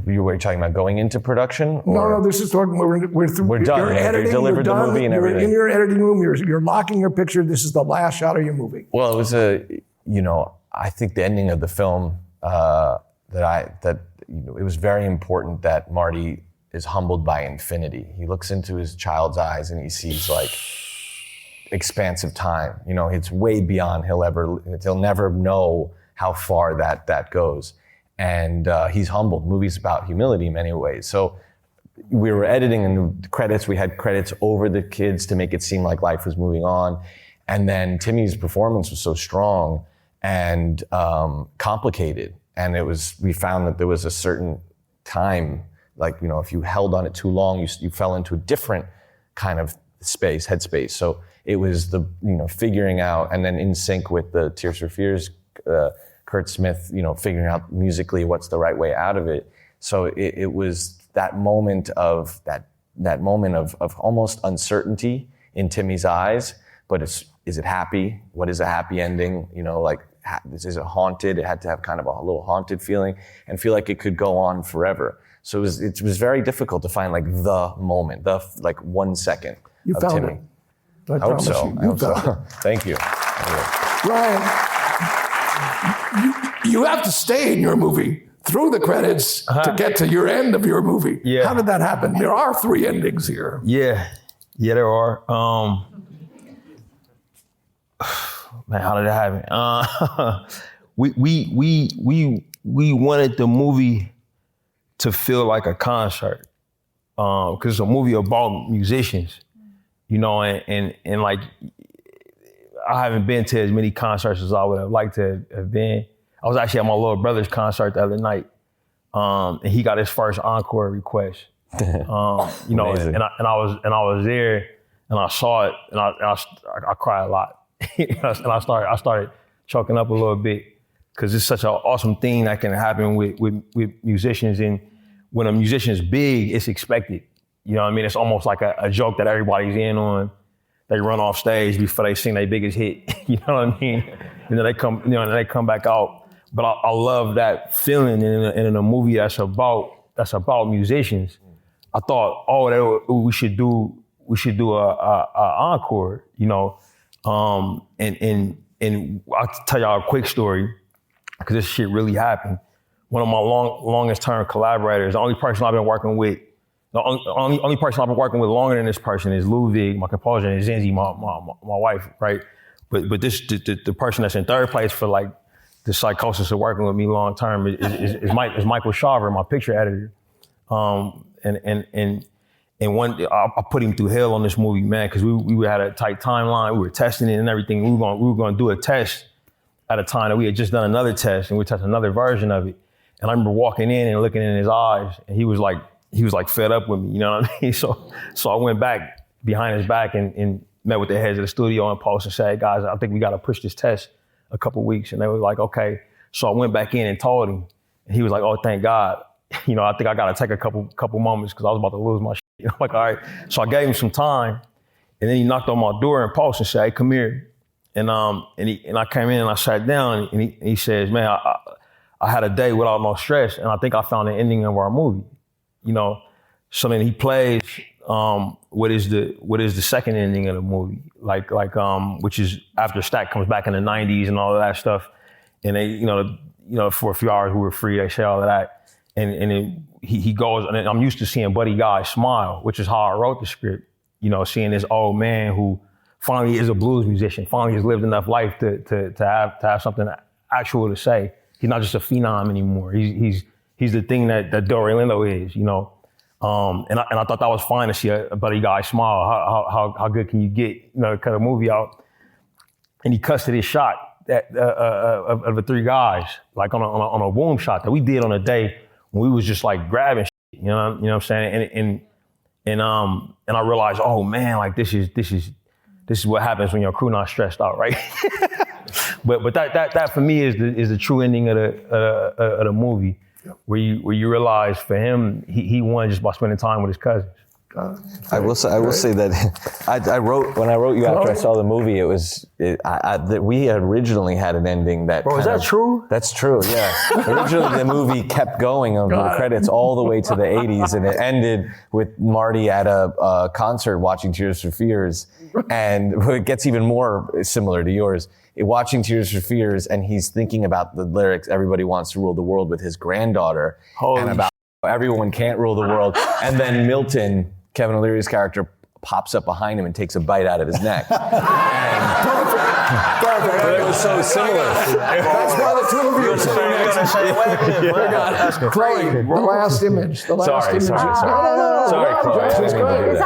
You were talking about going into production? No, this is talking, we're through. We're done. You're editing, you delivered the movie and everything. You're in your editing room, you're locking your picture. This is the last shot of your movie. Well, it was I think the ending of the film, it was very important that Marty is humbled by infinity. He looks into his child's eyes and he sees like expansive time. It's way beyond he'll never know how far that goes. And he's humbled. Movie's about humility in many ways. So we were editing, and the credits, we had credits over the kids to make it seem like life was moving on. And then Timmy's performance was so strong and complicated. And we found that there was a certain time, if you held on it too long, you fell into a different kind of headspace. So it was the, figuring out, and then in sync with the Tears for Fears, Kurt Smith, figuring out musically what's the right way out of it. So it was that moment of almost uncertainty in Timmy's eyes, but is it happy? What is a happy ending? Is it haunted? It had to have kind of a little haunted feeling and feel like it could go on forever. So it was very difficult to find the moment, 1 second you of found Timmy. It. I hope so. I hope so. Thank you. Ryan, you have to stay in your movie through the credits to get to your end of your movie. Yeah. How did that happen? There are 3 endings here. Yeah, there are. Man, how did that happen? We wanted the movie to feel like a concert, because it's a movie about musicians, you know, and like, I haven't been to as many concerts as I would have liked to have been. I was actually at my little brother's concert the other night, and he got his first encore request. You know, and I was there, and I saw it, and I cried a lot, and I started choking up a little bit, because it's such an awesome thing that can happen with musicians, and when a musician's big, it's expected. You know what I mean? It's almost like a joke that everybody's in on. They run off stage before they sing their biggest hit. You know what I mean? And then they come back out. But I love that feeling in a movie that's about musicians. I thought, we should do a encore, you know. And I'll tell y'all a quick story, because this shit really happened. One of my longest term collaborators, the only person I've been working with longer than this person is Ludwig, my composer, and Zinzi, my wife, right? But this the person that's in third place for like the psychosis of working with me long term is Michael Shaver, my picture editor. And I put him through hell on this movie, man, because we had a tight timeline. We were testing it and everything. We were going to do a test at a time that we had just done another test, and we tested another version of it. And I remember walking in and looking in his eyes, and he was like fed up with me, you know what I mean? So I went back behind his back and met with the heads of the studio and post and said, guys, I think we got to push this test a couple weeks. And they were like, okay. So I went back in and told him, and he was like, oh, thank God. You know, I think I got to take a couple moments, because I was about to lose my shit. I'm like, all right. So I gave him some time, and then he knocked on my door in post and said, hey, come here. And I came in and I sat down, and he says, man, I had a day without no stress, and I think I found the ending of our movie. You know, so then he plays what is the second ending of the movie, like which is after Stack comes back in the 90s and all of that stuff, and they, you know, for a few hours we were free. They say all of that, and then he goes, and I'm used to seeing Buddy Guy smile, which is how I wrote the script. You know, seeing this old man who finally is a blues musician, finally has lived enough life to have something actual to say. He's not just a phenom anymore. He's the thing that Del Orlando is, you know. And I thought that was fine to see a Buddy Guy smile. How good can you get, you know, to cut a movie out? And he cuts to this shot of the three guys, like on a womb shot that we did on a day when we was just like grabbing shit, you know what I'm saying? And I realized, oh man, like this is what happens when your crew not stressed out, right? but that for me is the true ending of the movie. Yep. Where you realize for him, he won just by spending time with his cousins. I will say that I wrote, when I wrote you after I saw the movie, that we originally had an ending that. Bro, is that true? That's true. Yeah. Originally the movie kept going over the credits all the way to the 80s, and it ended with Marty at a concert watching Tears for Fears, and it gets even more similar to yours. Watching Tears for Fears, and he's thinking about the lyrics, everybody wants to rule the world, with his granddaughter, and about everyone can't rule the world. And then Milton, Kevin O'Leary's character, pops up behind him and takes a bite out of his neck. But it was so similar. That's why the two of you are sitting next to each other. Chloé, the last image. Sorry, Chloé. Is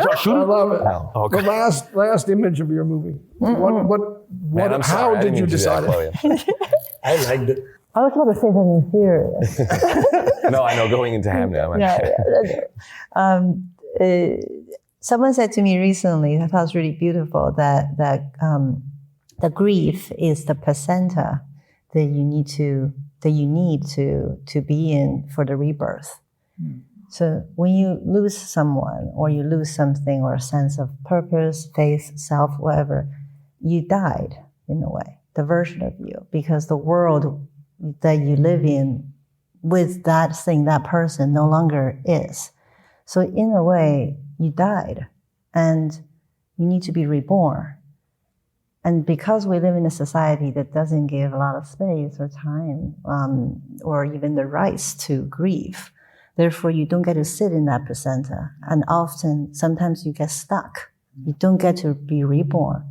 that true? I love it. No. Okay. The last image of your movie. Man, how did you decide it? I liked it. I was about to say something serious. No, I know, going into Hamnet. Someone said to me recently, I thought it was really beautiful, that the grief is the placenta that you need to be in for the rebirth. So when you lose someone, or you lose something, or a sense of purpose, faith, self, whatever, you died in a way, the version of you, because the world that you live in with that thing, that person, no longer is. So in a way, you died, and you need to be reborn. And because we live in a society that doesn't give a lot of space or time, or even the rights to grieve, therefore you don't get to sit in that placenta. And sometimes you get stuck. You don't get to be reborn.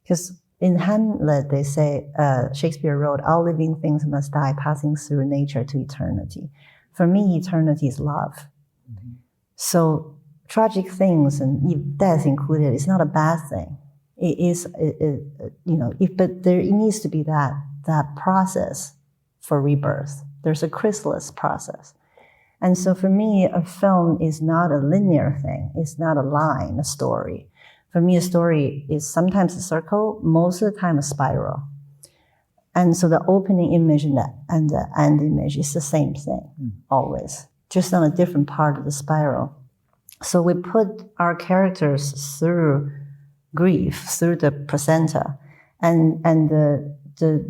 Because in Hamlet, they say, Shakespeare wrote, all living things must die, passing through nature to eternity. For me, eternity is love. Mm-hmm. So tragic things and if death included, it's not a bad thing. It is, but there needs to be that process for rebirth. There's a chrysalis process. And so for me, a film is not a linear thing. It's not a line, a story. For me, a story is sometimes a circle, most of the time a spiral. And so the opening image and the end image is the same thing, always, just on a different part of the spiral. So we put our characters through grief, through the placenta, and the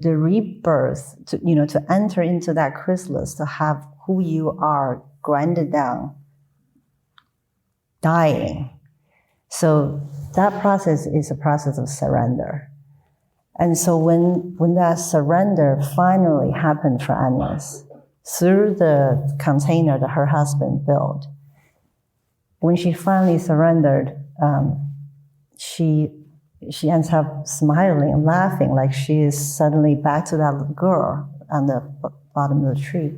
rebirth, to enter into that chrysalis, to have who you are grinded down, dying. So that process is a process of surrender. And so when that surrender finally happened for Agnes, through the container that her husband built, when she finally surrendered, she ends up smiling and laughing like she is suddenly back to that girl on the bottom of the tree.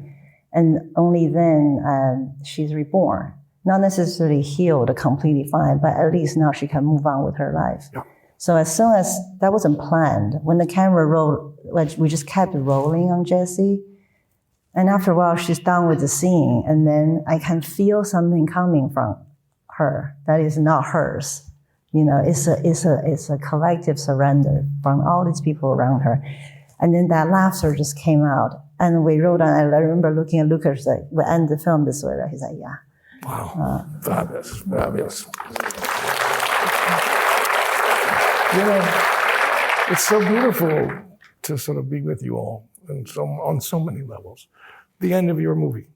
And only then she's reborn. Not necessarily healed, completely fine, but at least now she can move on with her life. Yeah. So as soon as that wasn't planned, when the camera rolled, we just kept rolling on Jessie. And after a while, she's done with the scene. And then I can feel something coming from her that is not hers. It's a collective surrender from all these people around her. And then that laughter just came out. And we wrote on, I remember looking at Lucas, like, we'll end the film this way, right? He's like, yeah. Wow, fabulous. It's so beautiful to sort of be with you all on so many levels. The end of your movie,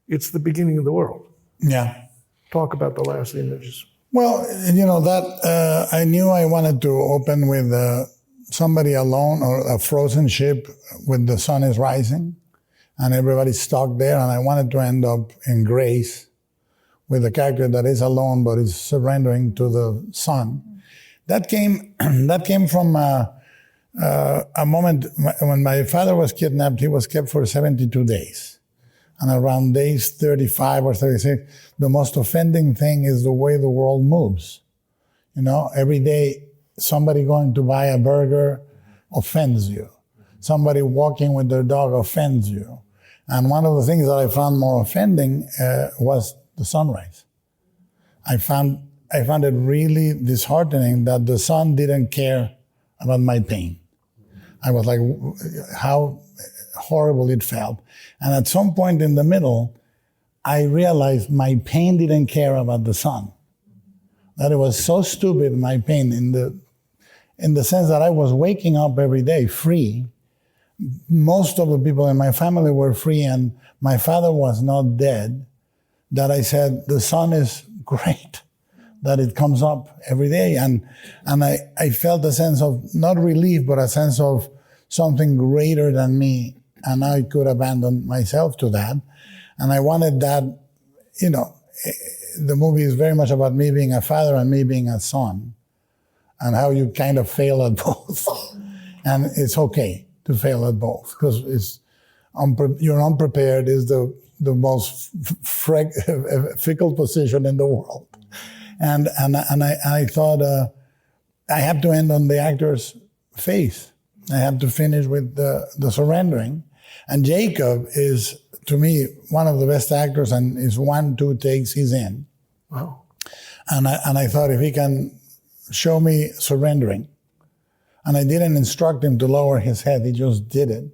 it's the beginning of the world. Yeah. Talk about the last images. Well, that I knew I wanted to open with somebody alone or a frozen ship when the sun is rising and everybody's stuck there. And I wanted to end up in Grace with a character that is alone but is surrendering to the sun. That came from a moment when my father was kidnapped. He was kept for 72 days. And around days 35 or 36, the most offending thing is the way the world moves. Every day, somebody going to buy a burger offends you. Somebody walking with their dog offends you. And one of the things that I found more offending was the sunrise. I found it really disheartening that the sun didn't care about my pain. I was like, how horrible it felt. And at some point in the middle, I realized my pain didn't care about the sun. That it was so stupid, my pain, in the sense that I was waking up every day free. Most of the people in my family were free and my father was not dead. That I said, the sun is great, that it comes up every day. And I felt a sense of, not relief, but a sense of something greater than me. And I could abandon myself to that. And I wanted that, the movie is very much about me being a father and me being a son, and how you kind of fail at both. And it's okay to fail at both, because you're unprepared is the most fickle position in the world. And I thought I have to end on the actor's faith. I have to finish with the surrendering. And Jacob is, to me, one of the best actors, and is 1-2 takes, he's in. Wow. And I thought, if he can show me surrendering, and I didn't instruct him to lower his head, he just did it.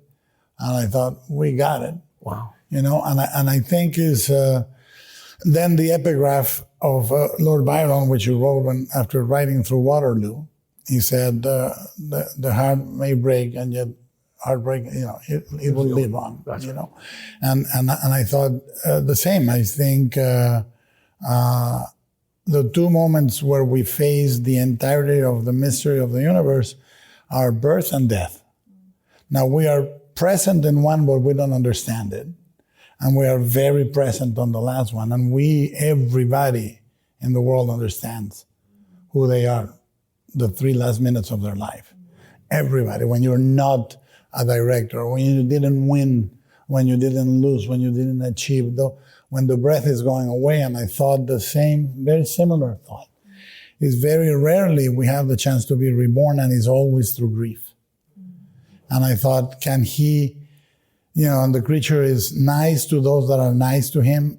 And I thought, we got it. Wow. And I think is then the epigraph of Lord Byron, which he wrote after riding through Waterloo. He said, the heart may break, and yet heartbreak, it will live on, And I thought the same. I think the two moments where we face the entirety of the mystery of the universe are birth and death. Now, we are present in one, but we don't understand it. And we are very present on the last one. And everybody in the world understands who they are, the 3 last minutes of their life. Everybody. When you're not a director, when you didn't win, when you didn't lose, when you didn't achieve, when the breath is going away. And I thought the same, very similar thought. It's very rarely we have the chance to be reborn, and it's always through grief. And I thought, can he, and the creature is nice to those that are nice to him,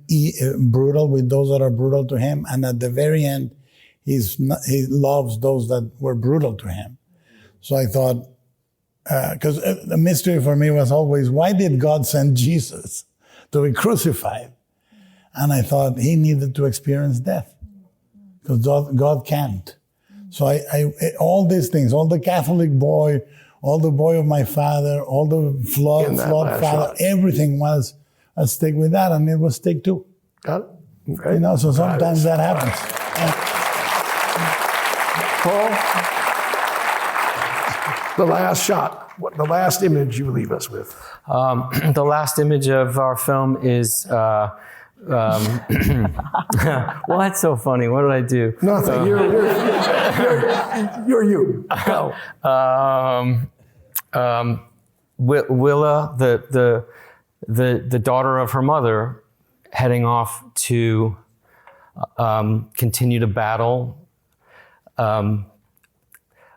brutal with those that are brutal to him, and at the very end, he loves those that were brutal to him. So I thought, because the mystery for me was always, why did God send Jesus to be crucified? And I thought he needed to experience death, because God can't. So I all these things, all the Catholic boy, all the boy of my father, all the flawed father, everything was a stick with that, and it was stick too. Got it? Okay. So sometimes that happens. Paul, the last shot, the last image you leave us with. The last image of our film is, well, that's so funny. What did I do? Nothing. You're you. Go. Willa, the daughter of her mother, heading off to continue to battle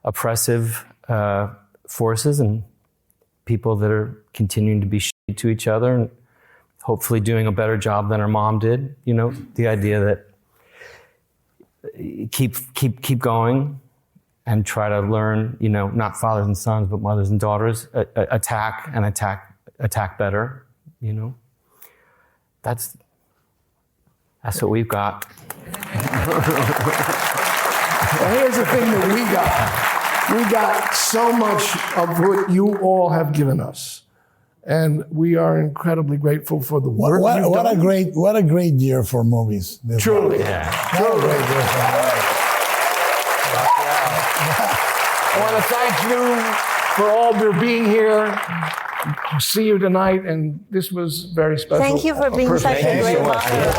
oppressive forces and people that are continuing to be shitty to each other, and hopefully doing a better job than her mom did. The idea that keep going and try to learn, not fathers and sons, but mothers and daughters, attack better, That's what we've got. Well, here's the thing that we got. We got so much of what you all have given us. And we are incredibly grateful for the work you've done. What a great year for movies. Truly. Yeah. What a great year for movies. I want to thank you for all for being here. See you tonight, and this was very special. Thank you for being such a great moderator.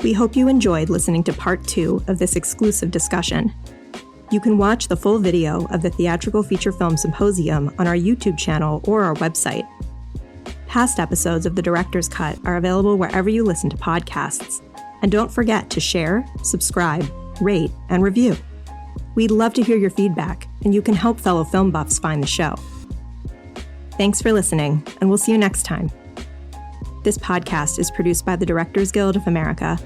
We hope you enjoyed listening to part 2 of this exclusive discussion. You can watch the full video of the Theatrical Feature Film Symposium on our YouTube channel or our website. Past episodes of The Director's Cut are available wherever you listen to podcasts. And don't forget to share, subscribe, rate, and review. We'd love to hear your feedback, and you can help fellow film buffs find the show. Thanks for listening, and we'll see you next time. This podcast is produced by the Directors Guild of America